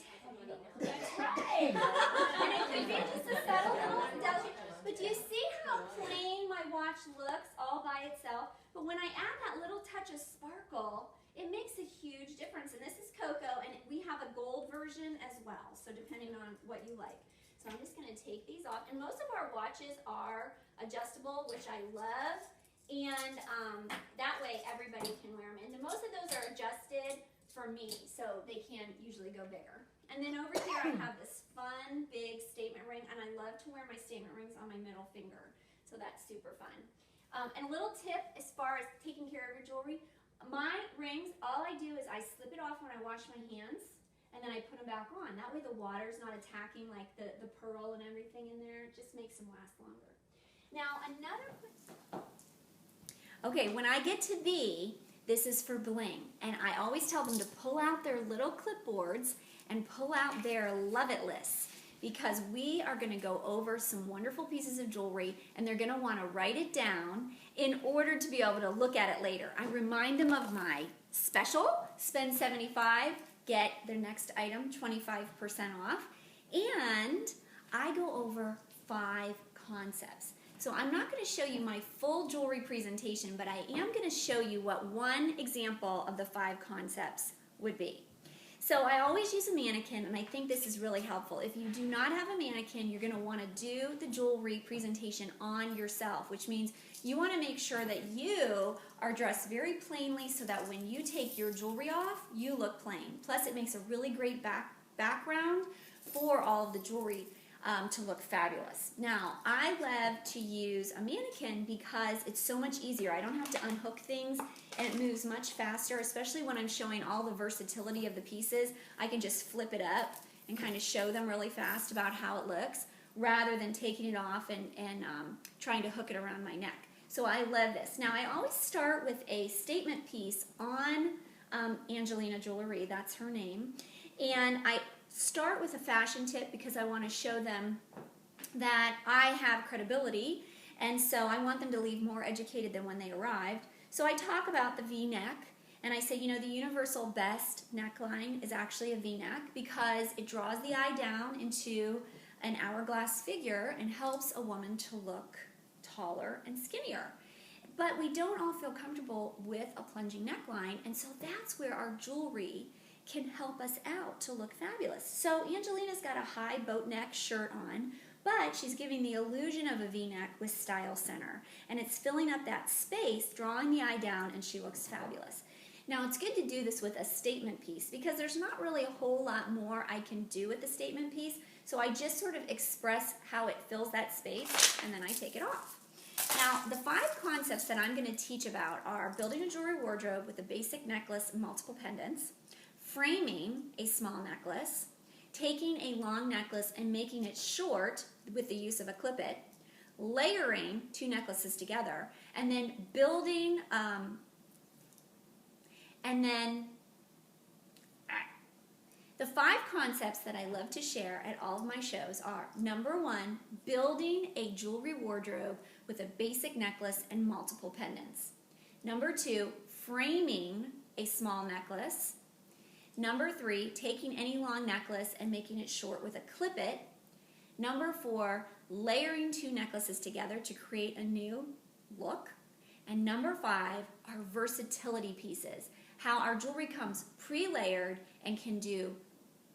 that's right. And it could be just a subtle little delicate. But do you see how plain my watch looks all by itself? But when I add that little touch of sparkle, it makes a huge difference. And this is Coco, and we have a gold version as well. So depending on what you like. So I'm just going to take these off. And most of our watches are adjustable, which I love. And that way everybody can wear them. And most of those are adjusted for me, so they can usually go bigger. And then over here I have this fun big statement ring, and I love to wear my statement rings on my middle finger. So that's super fun. And a little tip as far as taking care of your jewelry, my rings, all I do is I slip it off when I wash my hands, and then I put them back on. That way the water's not attacking like the pearl and everything in there. It just makes them last longer. Now another okay, when I get to B, this is for bling. And I always tell them to pull out their little clipboards and pull out their love it lists, because we are going to go over some wonderful pieces of jewelry and they're going to want to write it down in order to be able to look at it later. I remind them of my special, spend $75, get their next item 25% off, and I go over 5 concepts. So I'm not going to show you my full jewelry presentation, but I am going to show you what one example of the 5 concepts would be. So I always use a mannequin, and I think this is really helpful. If you do not have a mannequin, you're going to want to do the jewelry presentation on yourself, which means you want to make sure that you are dressed very plainly so that when you take your jewelry off, you look plain. Plus, it makes a really great background for all of the jewelry to look fabulous. Now, I love to use a mannequin because it's so much easier. I don't have to unhook things, and it moves much faster, especially when I'm showing all the versatility of the pieces. I can just flip it up and kind of show them really fast about how it looks, rather than taking it off and trying to hook it around my neck. So I love this. Now, I always start with a statement piece on Angelina Jewelry, that's her name, and I start with a fashion tip because I want to show them that I have credibility, and so I want them to leave more educated than when they arrived. So I talk about the V-neck, and I say, you know, the universal best neckline is actually a V-neck because it draws the eye down into an hourglass figure and helps a woman to look taller and skinnier. But we don't all feel comfortable with a plunging neckline, and so that's where our jewelry can help us out to look fabulous. So Angelina's got a high boat neck shirt on, but she's giving the illusion of a V-neck with style center. And it's filling up that space, drawing the eye down, and she looks fabulous. Now, it's good to do this with a statement piece because there's not really a whole lot more I can do with the statement piece. So I just sort of express how it fills that space, and then I take it off. Now, the 5 concepts that I'm going to teach about are building a jewelry wardrobe with a basic necklace and multiple pendants, framing a small necklace, taking a long necklace and making it short with the use of a clip-it, layering 2 necklaces together, and then building, The 5 concepts that I love to share at all of my shows are: number 1, building a jewelry wardrobe with a basic necklace and multiple pendants. Number 2, framing a small necklace. Number 3, taking any long necklace and making it short with a clip-it. Number 4, layering 2 necklaces together to create a new look. And number 5 are versatility pieces, how our jewelry comes pre-layered and can do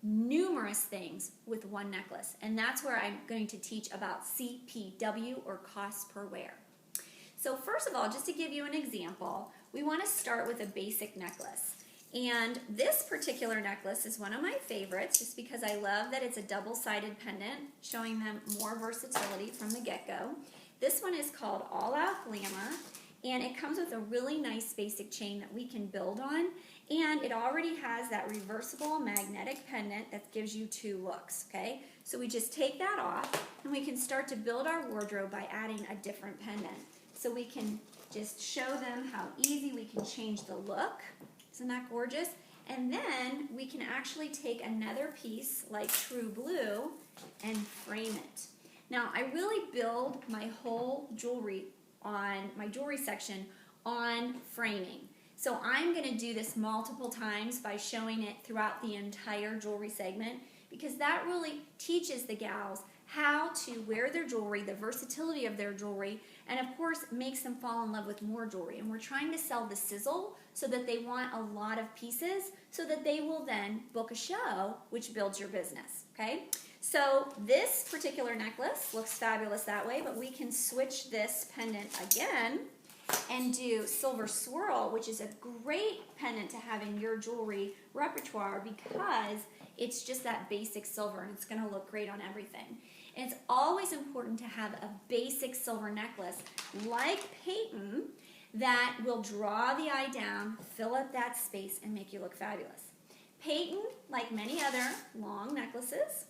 numerous things with one necklace. And that's where I'm going to teach about CPW, or cost per wear. So first of all, just to give you an example, we want to start with a basic necklace. And this particular necklace is one of my favorites just because I love that it's a double-sided pendant, showing them more versatility from the get-go. This one is called All Out Glamour, and it comes with a really nice basic chain that we can build on, and it already has that reversible magnetic pendant that gives you 2 looks, okay? So we just take that off, and we can start to build our wardrobe by adding a different pendant. So we can just show them how easy we can change the look. Isn't that gorgeous? And then we can actually take another piece like True Blue and frame it. Now, I really build my whole jewelry on my jewelry section on framing. So I'm going to do this multiple times by showing it throughout the entire jewelry segment, because that really teaches the gals how to wear their jewelry, the versatility of their jewelry, and of course makes them fall in love with more jewelry. And we're trying to sell the sizzle so that they want a lot of pieces so that they will then book a show, which builds your business, okay? So this particular necklace looks fabulous that way, but we can switch this pendant again and do silver swirl, which is a great pendant to have in your jewelry repertoire because it's just that basic silver and it's going to look great on everything. And it's always important to have a basic silver necklace like Peyton that will draw the eye down, fill up that space, and make you look fabulous. Peyton, like many other long necklaces,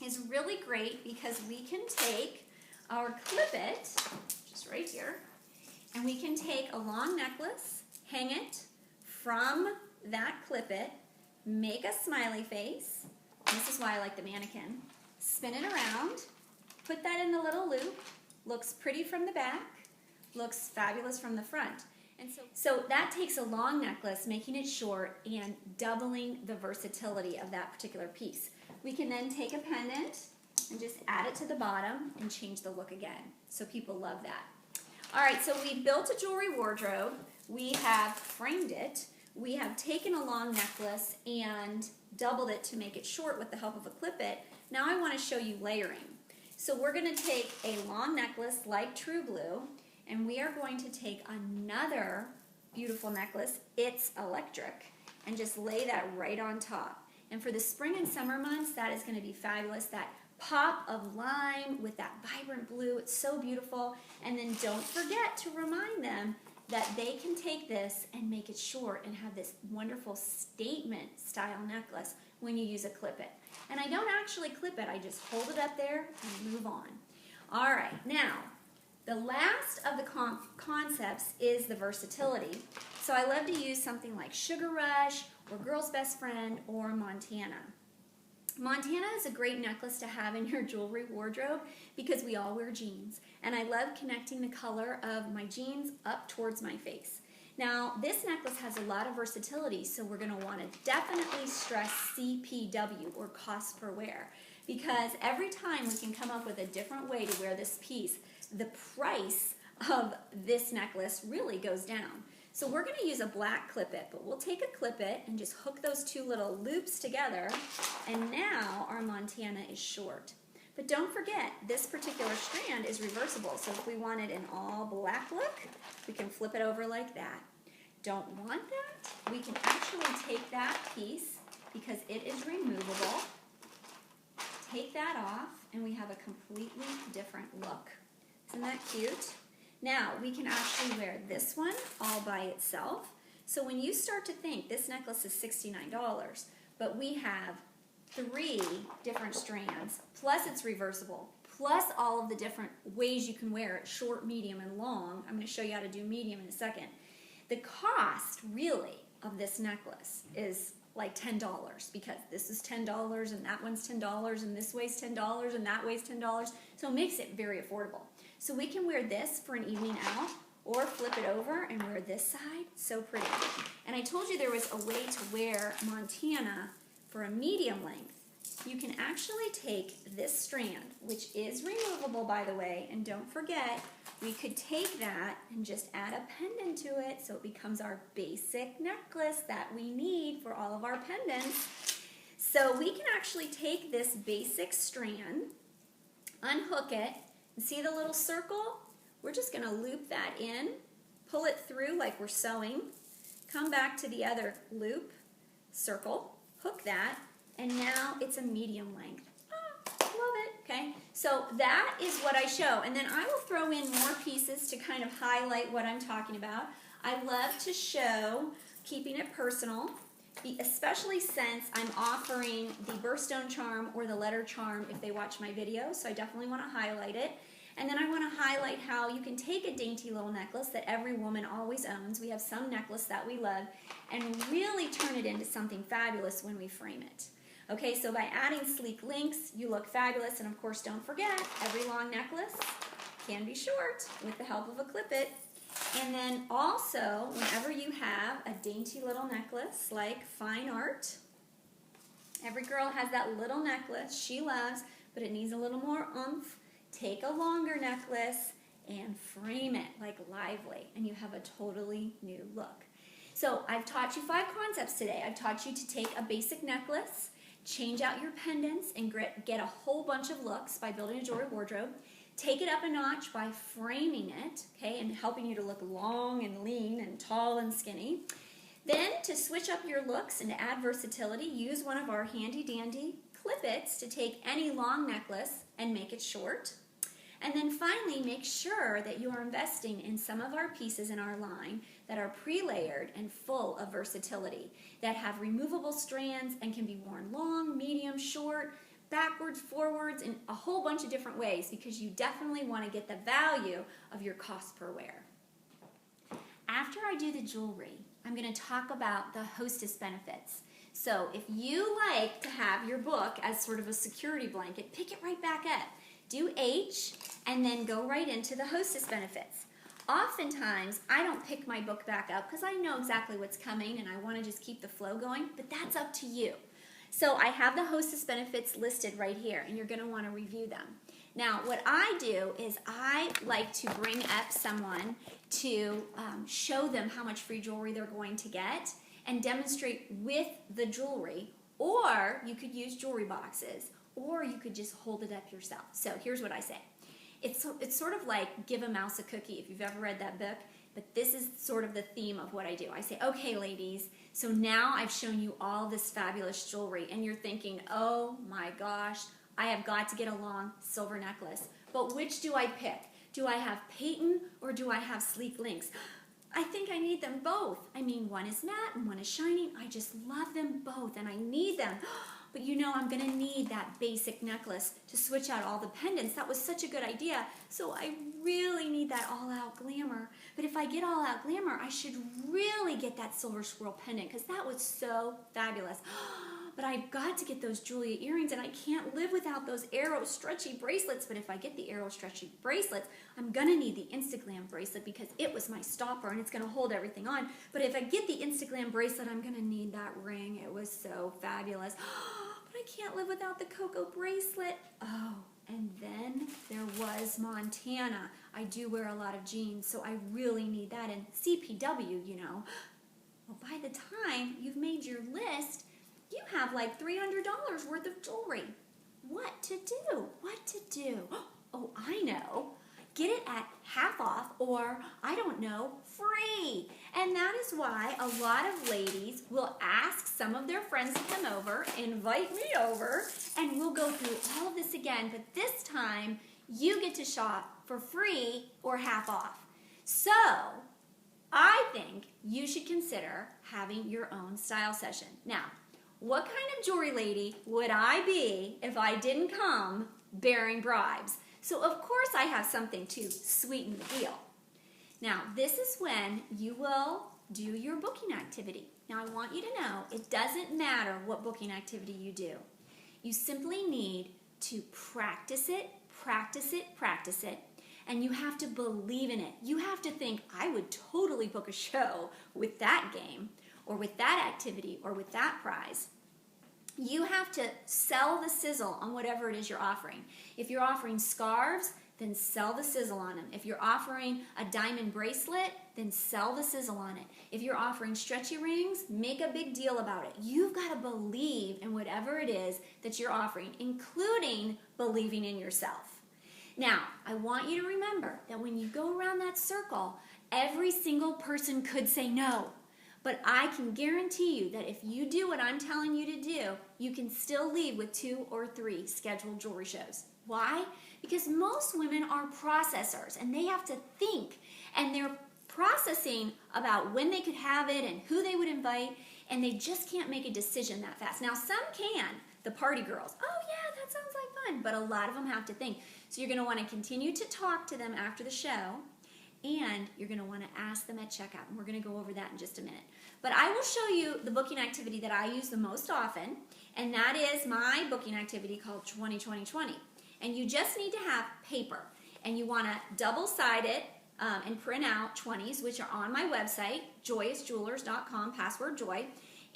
is really great because we can take our clip-it, just right here, and we can take a long necklace, hang it from that clip-it, make a smiley face. This is why I like the mannequin. Spin it around, put that in the little loop, looks pretty from the back, looks fabulous from the front. And so that takes a long necklace, making it short and doubling the versatility of that particular piece. We can then take a pendant and just add it to the bottom and change the look again. So people love that. All right, so we've built a jewelry wardrobe. We have framed it. We have taken a long necklace and doubled it to make it short with the help of a clip-it. Now I want to show you layering. So we're going to take a long necklace like True Blue, and we are going to take another beautiful necklace, It's Electric, and just lay that right on top. And for the spring and summer months, that is going to be fabulous. That pop of lime with that vibrant blue, it's so beautiful. And then don't forget to remind them that they can take this and make it short and have this wonderful statement style necklace when you use a clip-it. And I don't actually clip it, I just hold it up there and move on. All right, now, the last of the concepts is the versatility. So I love to use something like Sugar Rush or Girl's Best Friend or Montana. Montana is a great necklace to have in your jewelry wardrobe because we all wear jeans. And I love connecting the color of my jeans up towards my face. Now, this necklace has a lot of versatility, so we're going to want to definitely stress CPW, or cost per wear, because every time we can come up with a different way to wear this piece, the price of this necklace really goes down. So we're going to use a black clip-it, but we'll take a clip-it and just hook those 2 little loops together, and now our Montana is short. But don't forget, this particular strand is reversible, so if we wanted an all black look, we can flip it over like that. Don't want that? We can actually take that piece, because it is removable, take that off, and we have a completely different look. Isn't that cute? Now, we can actually wear this one all by itself. So when you start to think, this necklace is $69, but we have 3 different strands, plus it's reversible, plus all of the different ways you can wear it, short, medium, and long. I'm going to show you how to do medium in a second. The cost, really, of this necklace is like $10 because this is $10 and that one's $10 and this weighs $10 and that weighs $10. So it makes it very affordable. So we can wear this for an evening out or flip it over and wear this side. So pretty. And I told you there was a way to wear Montana for a medium length. You can actually take this strand, which is removable by the way, and don't forget, we could take that and just add a pendant to it so it becomes our basic necklace that we need for all of our pendants. So we can actually take this basic strand, unhook it, and see the little circle? We're just going to loop that in, pull it through like we're sewing, come back to the other loop, circle, hook that, and now it's a medium length. Love it, okay? So that is what I show, and then I will throw in more pieces to kind of highlight what I'm talking about. I love to show keeping it personal, especially since I'm offering the birthstone charm or the letter charm if they watch my video, so I definitely want to highlight it. And then I want to highlight how you can take a dainty little necklace that every woman always owns. We have some necklace that we love, and really turn it into something fabulous when we frame it. Okay, so by adding sleek links, you look fabulous, and of course don't forget, every long necklace can be short with the help of a clip-it. And then also, whenever you have a dainty little necklace like fine art, every girl has that little necklace she loves, but it needs a little more oomph. Take a longer necklace and frame it like lively, and you have a totally new look. So I've taught you 5 concepts today. I've taught you to take a basic necklace, change out your pendants, and get a whole bunch of looks by building a jewelry wardrobe. Take it up a notch by framing it, okay, and helping you to look long and lean and tall and skinny. Then to switch up your looks and to add versatility, use one of our handy dandy clip-its to take any long necklace and make it short. And then finally, make sure that you are investing in some of our pieces in our line that are pre-layered and full of versatility, that have removable strands and can be worn long, medium, short, backwards, forwards, in a whole bunch of different ways, because you definitely want to get the value of your cost per wear. After I do the jewelry, I'm going to talk about the Hostess benefits. So if you like to have your book as sort of a security blanket, pick it right back up. Do H and then go right into the Hostess benefits. Oftentimes, I don't pick my book back up because I know exactly what's coming and I want to just keep the flow going, but that's up to you. So I have the Hostess benefits listed right here, and you're going to want to review them. Now, what I do is I like to bring up someone to show them how much free jewelry they're going to get and demonstrate with the jewelry, or you could use jewelry boxes, or you could just hold it up yourself. So here's what I say. It's sort of like Give a Mouse a Cookie, if you've ever read that book, but this is sort of the theme of what I do. I say, okay, ladies, so now I've shown you all this fabulous jewelry, and you're thinking, oh my gosh, I have got to get a long silver necklace. But which do I pick? Do I have patent or do I have sleek links? I think I need them both. I mean, one is matte and one is shining. I just love them both and I need them. But you know, I'm going to need that basic necklace to switch out all the pendants. That was such a good idea. So I really need that all-out glamour. But if I get all-out glamour, I should really get that silver swirl pendant because that was so fabulous. But I've got to get those Julia earrings, and I can't live without those Arrow stretchy bracelets. But if I get the Arrow stretchy bracelets, I'm going to need the Instaglam bracelet because it was my stopper, and it's going to hold everything on. But if I get the Instaglam bracelet, I'm going to need that ring. It was so fabulous. But I can't live without the Cocoa bracelet. Oh, and then there was Montana. I do wear a lot of jeans, so I really need that. And CPW, you know. Well, by the time you've made your list, you have like $300 worth of jewelry. What to do? What to do? Oh, I know. Get it at half off or, I don't know, free. And that is why a lot of ladies will ask some of their friends to come over, invite me over, and we'll go through all of this again. But this time, you get to shop for free or half off. So, I think you should consider having your own style session. Now, what kind of jewelry lady would I be if I didn't come bearing bribes? So of course I have something to sweeten the deal. Now, this is when you will do your booking activity. Now, I want you to know it doesn't matter what booking activity you do. You simply need to practice it, practice it, practice it, and you have to believe in it. You have to think, I would totally book a show with that game, or with that activity, or with that prize. You have to sell the sizzle on whatever it is you're offering. If you're offering scarves, then sell the sizzle on them. If you're offering a diamond bracelet, then sell the sizzle on it. If you're offering stretchy rings, make a big deal about it. You've got to believe in whatever it is that you're offering, including believing in yourself. Now, I want you to remember that when you go around that circle, every single person could say no. But I can guarantee you that if you do what I'm telling you to do, you can still leave with 2 or 3 scheduled jewelry shows. Why? Because most women are processors and they have to think, and they're processing about when they could have it and who they would invite, and they just can't make a decision that fast. Now, some can, the party girls. Oh yeah, that sounds like fun, but a lot of them have to think. So you're going to want to continue to talk to them after the show, and you're going to want to ask them at checkout, and we're going to go over that in just a minute. But I will show you the booking activity that I use the most often, and that is my booking activity called 20-20-20. And you just need to have paper, and you want to double-side it and print out 20s, which are on my website, joyousjewelers.com, password joy,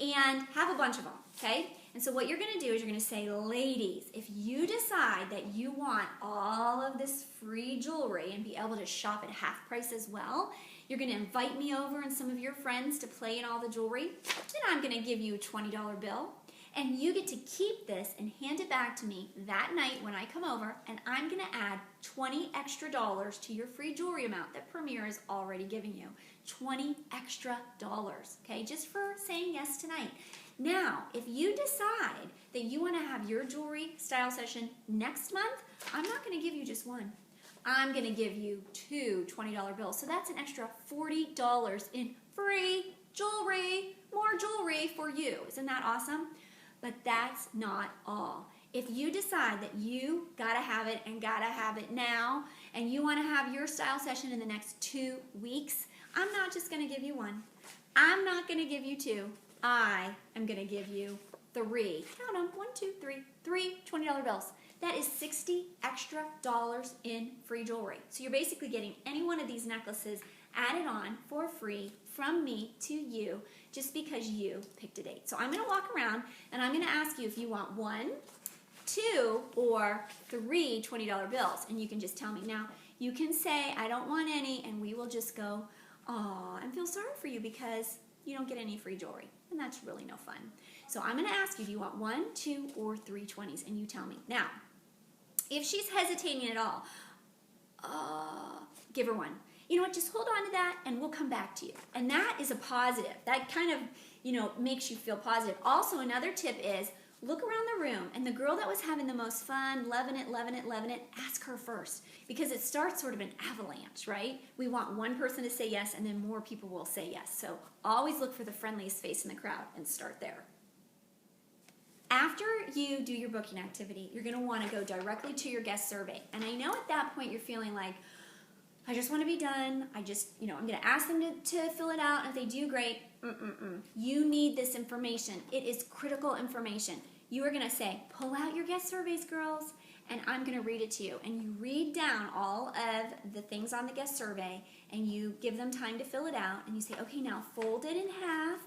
and have a bunch of them, okay? And so what you're going to do is you're going to say, ladies, if you decide that you want all of this free jewelry and be able to shop at half price as well, you're going to invite me over and some of your friends to play in all the jewelry, then I'm going to give you a $20 bill. And you get to keep this and hand it back to me that night when I come over, and I'm going to add $20 extra to your free jewelry amount that Premier is already giving you. $20 extra, okay, just for saying yes tonight. Now, if you decide that you want to have your jewelry style session next month, I'm not going to give you just one. I'm going to give you 2 $20 bills. So that's an extra $40 in free jewelry, more jewelry for you. Isn't that awesome? But that's not all. If you decide that you gotta have it and gotta have it now, and you wanna have your style session in the next 2 weeks, I'm not just gonna give you 1. I'm not gonna give you 2. I am gonna give you 3. Count them, 1, 2, 3. 3 $20 bills. That is $60 extra in free jewelry. So you're basically getting any one of these necklaces added on for free from me to you just because you picked a date. So I'm going to walk around and I'm going to ask you if you want 1, 2, or 3 $20 bills. And you can just tell me. Now, you can say, I don't want any, and we will just go, aw, and feel sorry for you because you don't get any free jewelry. And that's really no fun. So I'm going to ask you, do you want 1, 2, or 3 20s? And you tell me. Now, if she's hesitating at all, give her 1. You know what, just hold on to that and we'll come back to you. And that is a positive. That kind of, makes you feel positive. Also, another tip is look around the room, and the girl that was having the most fun, loving it, ask her first. Because it starts sort of an avalanche, right? We want one person to say yes, and then more people will say yes. So always look for the friendliest face in the crowd and start there. After you do your booking activity, you're going to want to go directly to your guest survey. And I know at that point you're feeling like, I just want to be done. I'm going to ask them to fill it out. And if they do, great. You need this information. It is critical information. You are going to say, pull out your guest surveys, girls, and I'm going to read it to you. And you read down all of the things on the guest survey, and you give them time to fill it out. And you say, okay, now fold it in half,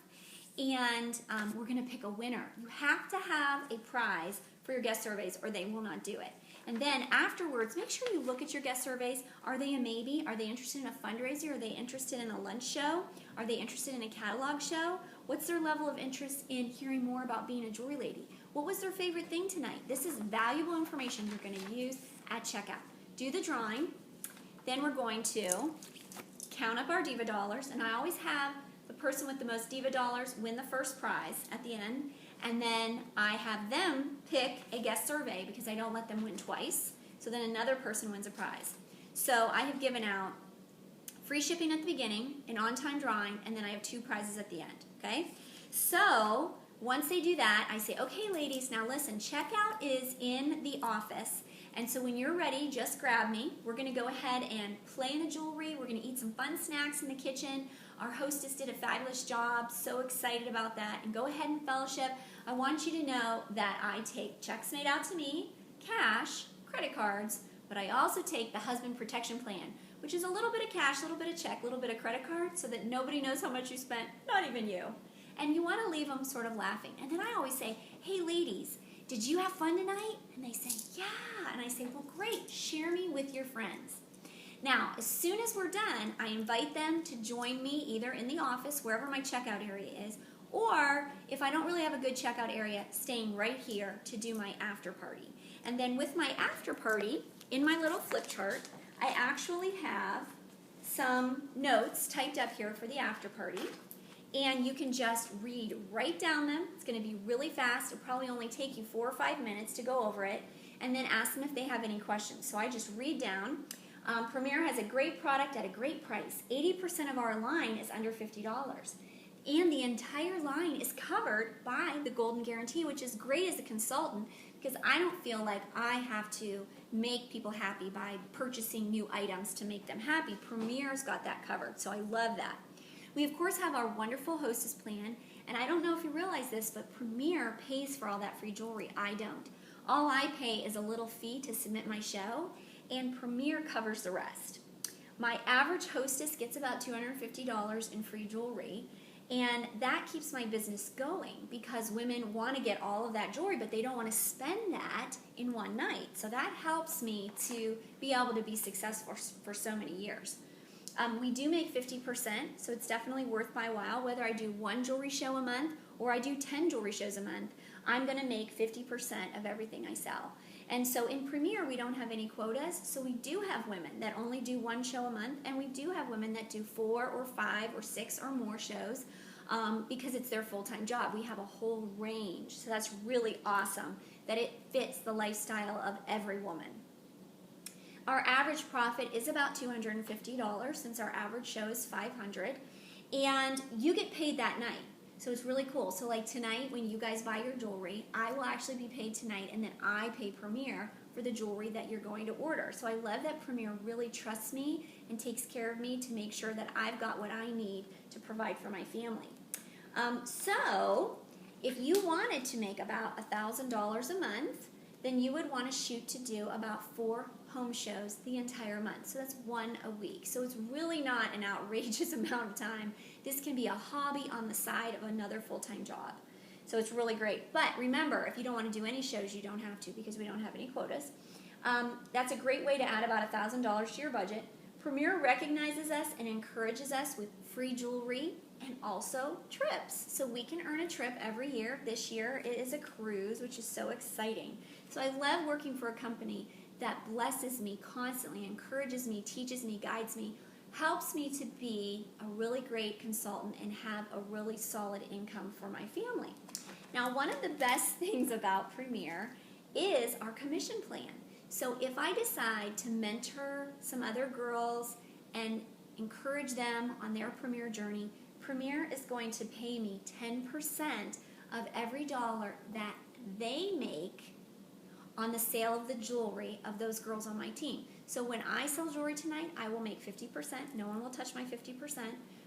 and we're going to pick a winner. You have to have a prize for your guest surveys, or they will not do it. And then afterwards, make sure you look at your guest surveys. Are they a maybe? Are they interested in a fundraiser? Are they interested in a lunch show? Are they interested in a catalog show? What's their level of interest in hearing more about being a jewelry lady? What was their favorite thing tonight? This is valuable information you're going to use at checkout. Do the drawing. Then we're going to count up our Diva dollars. And I always have the person with the most Diva dollars win the first prize at the end. And then I have them pick a guest survey because I don't let them win twice. So then another person wins a prize. So I have given out free shipping at the beginning, an on-time drawing, and then I have 2 prizes at the end, okay? So once they do that, I say, okay, ladies, now listen, checkout is in the office, And so when you're ready, just grab me. We're going to go ahead and play in the jewelry. We're going to eat some fun snacks in the kitchen. Our hostess did a fabulous job. So excited about that. And go ahead and fellowship. I want you to know that I take checks made out to me, cash, credit cards, but I also take the husband protection plan, which is a little bit of cash, a little bit of check, a little bit of credit card, so that nobody knows how much you spent, not even you. And you want to leave them sort of laughing. And then I always say, hey ladies, did you have fun tonight? And they say, yeah. And I say, well, great, share me with your friends. Now, as soon as we're done, I invite them to join me either in the office, wherever my checkout area is, or if I don't really have a good checkout area, staying right here to do my after party. And then with my after party, in my little flip chart, I actually have some notes typed up here for the after party. And you can just read right down them. It's going to be really fast. It'll probably only take you 4 or 5 minutes to go over it. And then ask them if they have any questions. So I just read down. Premier has a great product at a great price. 80% of our line is under $50. And the entire line is covered by the Golden Guarantee, which is great as a consultant because I don't feel like I have to make people happy by purchasing new items to make them happy. Premier's got that covered, so I love that. We, of course, have our wonderful Hostess plan, and I don't know if you realize this, but Premier pays for all that free jewelry. I don't. All I pay is a little fee to submit my show, and Premier covers the rest. My average hostess gets about $250 in free jewelry, and that keeps my business going because women want to get all of that jewelry, but they don't want to spend that in one night. So that helps me to be able to be successful for so many years. We do make 50%, so it's definitely worth my while. Whether I do 1 jewelry show a month or I do 10 jewelry shows a month, I'm going to make 50% of everything I sell. And so in Premier, we don't have any quotas, so we do have women that only do 1 show a month, and we do have women that do 4 or 5 or 6 or more shows because it's their full-time job. We have a whole range, so that's really awesome that it fits the lifestyle of every woman. Our average profit is about $250 since our average show is $500, and you get paid that night. So it's really cool. So like tonight when you guys buy your jewelry, I will actually be paid tonight, and then I pay Premier for the jewelry that you're going to order. So I love that Premier really trusts me and takes care of me to make sure that I've got what I need to provide for my family. So if you wanted to make about $1,000 a month, then you would want to shoot to do about 4 home shows the entire month. So that's 1 a week. So it's really not an outrageous amount of time. This can be a hobby on the side of another full-time job. So it's really great. But remember, if you don't want to do any shows, you don't have to because we don't have any quotas. That's a great way to add about $1,000 to your budget. Premier recognizes us and encourages us with free jewelry and also trips. So we can earn a trip every year. This year it is a cruise, which is so exciting. So I love working for a company that blesses me constantly, encourages me, teaches me, guides me, helps me to be a really great consultant and have a really solid income for my family. Now, one of the best things about Premier is our commission plan. So if I decide to mentor some other girls and encourage them on their Premier journey, Premier is going to pay me 10% of every dollar that they make on the sale of the jewelry of those girls on my team. So when I sell jewelry tonight, I will make 50%. No one will touch my 50%,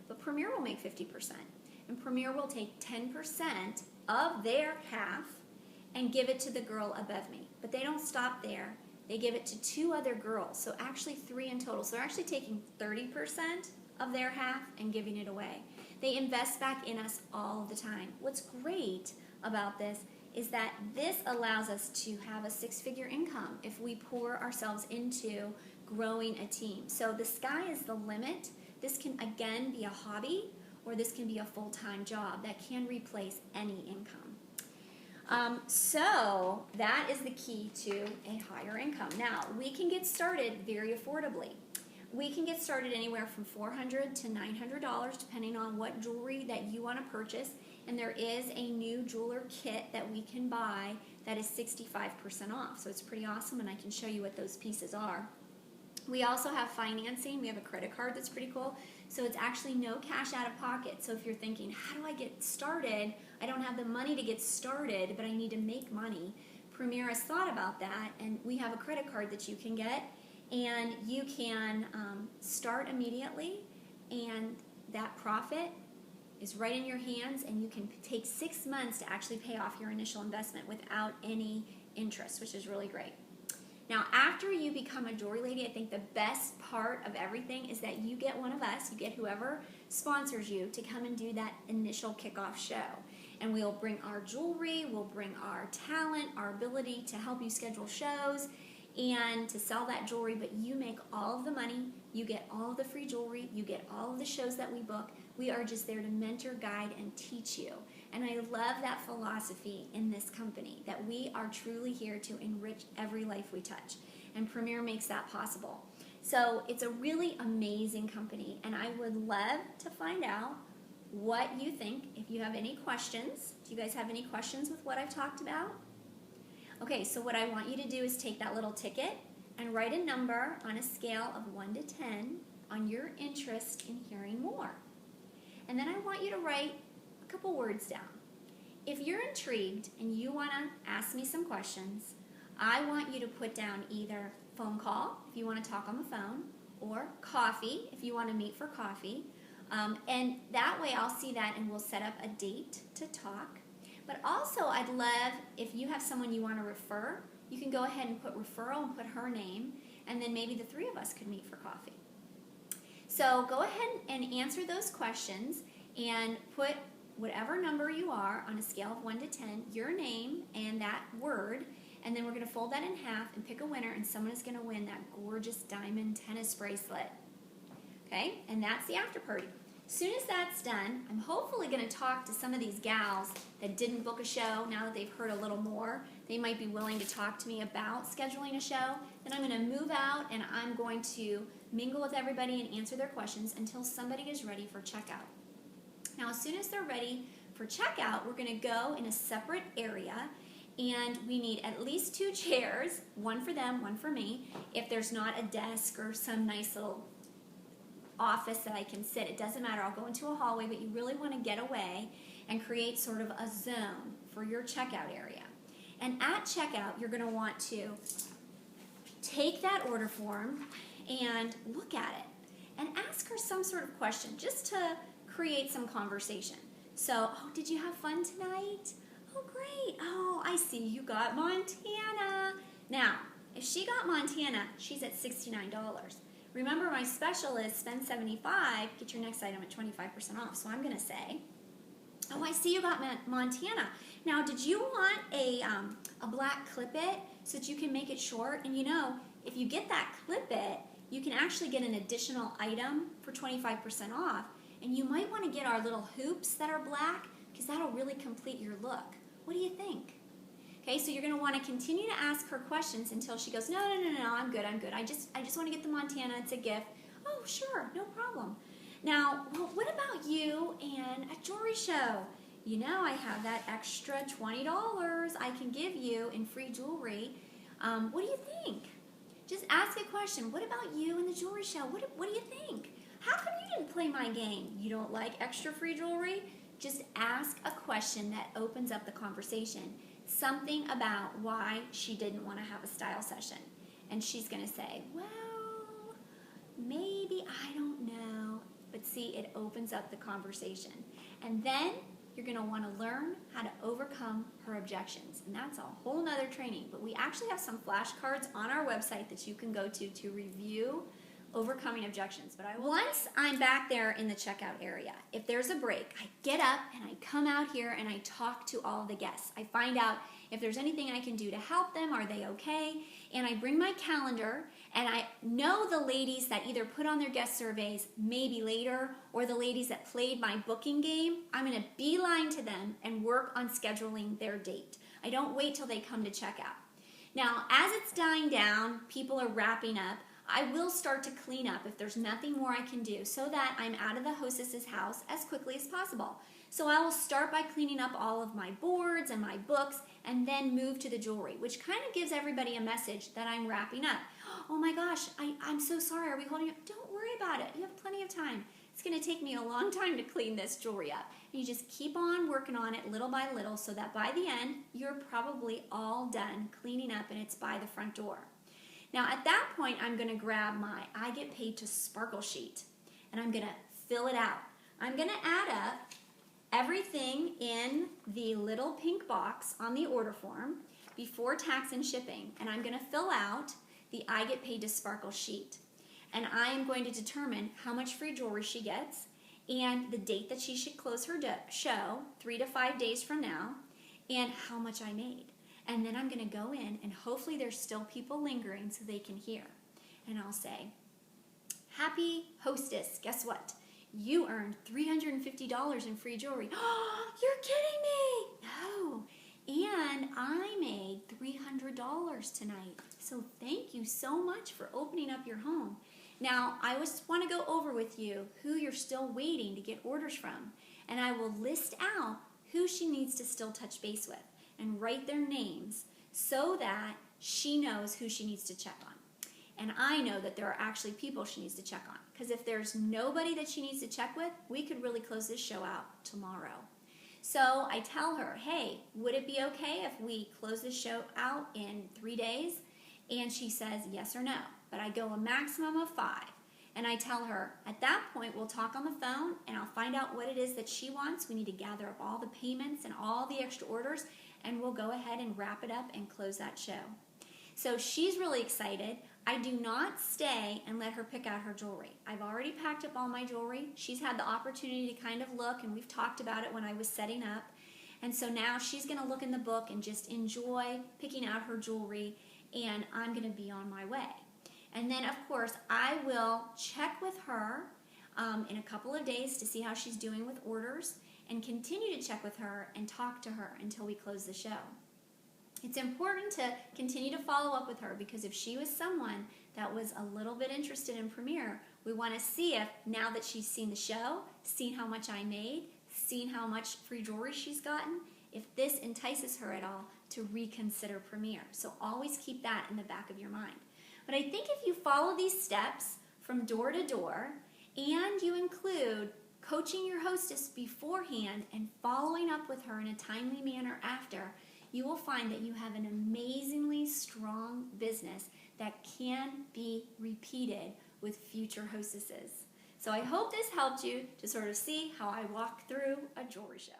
but Premier will make 50%. And Premier will take 10% of their half and give it to the girl above me. But they don't stop there. They give it to 2 other girls, so actually 3 in total. So they're actually taking 30% of their half and giving it away. They invest back in us all the time. What's great about this is that this allows us to have a 6-figure income if we pour ourselves into growing a team. So the sky is the limit. This can, again, be a hobby, or this can be a full-time job that can replace any income. So that is the key to a higher income. Now, we can get started very affordably. We can get started anywhere from $400 to $900 depending on what jewelry that you want to purchase. And there is a new jeweler kit that we can buy that is 65% off. So it's pretty awesome, and I can show you what those pieces are. We also have financing. We have a credit card that's pretty cool. So it's actually no cash out of pocket. So if you're thinking, how do I get started? I don't have the money to get started, but I need to make money. Premier has thought about that, and we have a credit card that you can get, and you can start immediately, and that profit is right in your hands, and you can take 6 months to actually pay off your initial investment without any interest, which is really great. Now, after you become a jewelry lady, I think the best part of everything is that you get one of us, you get whoever sponsors you to come and do that initial kickoff show. And we'll bring our jewelry, we'll bring our talent, our ability to help you schedule shows and to sell that jewelry, but you make all of the money, you get all of the free jewelry, you get all of the shows that we book. We are just there to mentor, guide, and teach you. And I love that philosophy in this company, that we are truly here to enrich every life we touch. And Premier makes that possible. So it's a really amazing company, and I would love to find out what you think. If you have any questions, do you guys have any questions with what I've talked about? Okay, so what I want you to do is take that little ticket and write a number on a scale of 1 to 10 on your interest in hearing more. And then I want you to write a couple words down. If you're intrigued and you want to ask me some questions, I want you to put down either phone call, if you want to talk on the phone, or coffee, if you want to meet for coffee. And that way I'll see that and we'll set up a date to talk. But also I'd love, if you have someone you want to refer, you can go ahead and put referral and put her name, and then maybe the 3 of us could meet for coffee. So go ahead and answer those questions and put whatever number you are on a scale of 1 to 10, your name and that word, and then we're going to fold that in half and pick a winner, and someone is going to win that gorgeous diamond tennis bracelet. Okay, and that's the after party. As soon as that's done, I'm hopefully going to talk to some of these gals that didn't book a show. Now that they've heard a little more, they might be willing to talk to me about scheduling a show. Then I'm going to move out and I'm going to mingle with everybody and answer their questions until somebody is ready for checkout. Now, as soon as they're ready for checkout, we're going to go in a separate area, and we need at least 2 chairs, one for them, one for me. If there's not a desk or some nice little office that I can sit, it doesn't matter. I'll go into a hallway, but you really want to get away and create sort of a zone for your checkout area. And at checkout, you're going to want to take that order form and look at it and ask her some sort of question just to create some conversation. So, oh, did you have fun tonight? Oh, great. Oh, I see you got Montana. Now, if she got Montana, she's at $69. Remember, my special is spend $75, get your next item at 25% off. So I'm going to say, oh, I see you got Montana. Now, did you want a black clip-it so that you can make it short? And you know, if you get that clip-it, you can actually get an additional item for 25% off. And you might want to get our little hoops that are black, because that'll really complete your look. What do you think? Okay, so you're going to want to continue to ask her questions until she goes, no, I'm good. I just want to get the Montana, it's a gift. Oh, sure, no problem. Now, well, what about you and a jewelry show? You know, I have that extra $20 I can give you in free jewelry. What do you think? Just ask a question. What about you and the jewelry show? What do you think? How come you didn't play my game? You don't like extra free jewelry? Just ask a question that opens up the conversation. Something about why she didn't want to have a style session. And she's going to say, well, maybe, I don't know. But see, it opens up the conversation. And then you're going to want to learn how to overcome her objections. And that's a whole nother training. But we actually have some flashcards on our website that you can go to review overcoming objections. But once I'm back there in the checkout area, if there's a break, I get up and I come out here and I talk to all of the guests. I find out if there's anything I can do to help them, are they okay? And I bring my calendar, and I know the ladies that either put on their guest surveys maybe later, or the ladies that played my booking game. I'm going to beeline to them and work on scheduling their date. I don't wait till they come to checkout. Now, as it's dying down, people are wrapping up, I will start to clean up if there's nothing more I can do so that I'm out of the hostess's house as quickly as possible. So I will start by cleaning up all of my boards and my books and then move to the jewelry, which kind of gives everybody a message that I'm wrapping up. Oh my gosh, I'm so sorry. Are we holding up? Don't worry about it. You have plenty of time. it's going to take me a long time to clean this jewelry up. And you just keep on working on it little by little so that by the end, you're probably all done cleaning up and it's by the front door. Now at that point, I'm going to grab my I Get Paid to Sparkle sheet and I'm going to fill it out. I'm going to add up everything in the little pink box on the order form before tax and shipping, and I'm going to fill out the I Get Paid to Sparkle sheet. And I am going to determine how much free jewelry she gets and the date that she should close her show, 3 to 5 days from now, and how much I made. And then I'm going to go in and hopefully there's still people lingering so they can hear. And I'll say, happy hostess, guess what? You earned $350 in free jewelry. Oh, you're kidding me! No. And I made $300 tonight. So thank you so much for opening up your home. Now, I just want to go over with you who you're still waiting to get orders from. And I will list out who she needs to still touch base with and write their names so that she knows who she needs to check on. And I know that there are actually people she needs to check on. Because if there's nobody that she needs to check with, we could really close this show out tomorrow. So I tell her, hey, would it be okay if we close this show out in 3 days? And she says yes or no. But I go a maximum of 5. And I tell her, at that point, we'll talk on the phone and I'll find out what it is that she wants. We need to gather up all the payments and all the extra orders and we'll go ahead and wrap it up and close that show. So she's really excited. I do not stay and let her pick out her jewelry. I've already packed up all my jewelry. She's had the opportunity to kind of look, and we've talked about it when I was setting up. And so now she's going to look in the book and just enjoy picking out her jewelry, and I'm going to be on my way. And then, of course, I will check with her in a couple of days to see how she's doing with orders and continue to check with her and talk to her until we close the show. It's important to continue to follow up with her because if she was someone that was a little bit interested in Premier, we want to see if now that she's seen the show, seen how much I made, seen how much free jewelry she's gotten, if this entices her at all to reconsider Premier. So always keep that in the back of your mind. But I think if you follow these steps from door to door and you include coaching your hostess beforehand and following up with her in a timely manner after, you will find that you have an amazingly strong business that can be repeated with future hostesses. So I hope this helped you to sort of see how I walk through a jewelry show.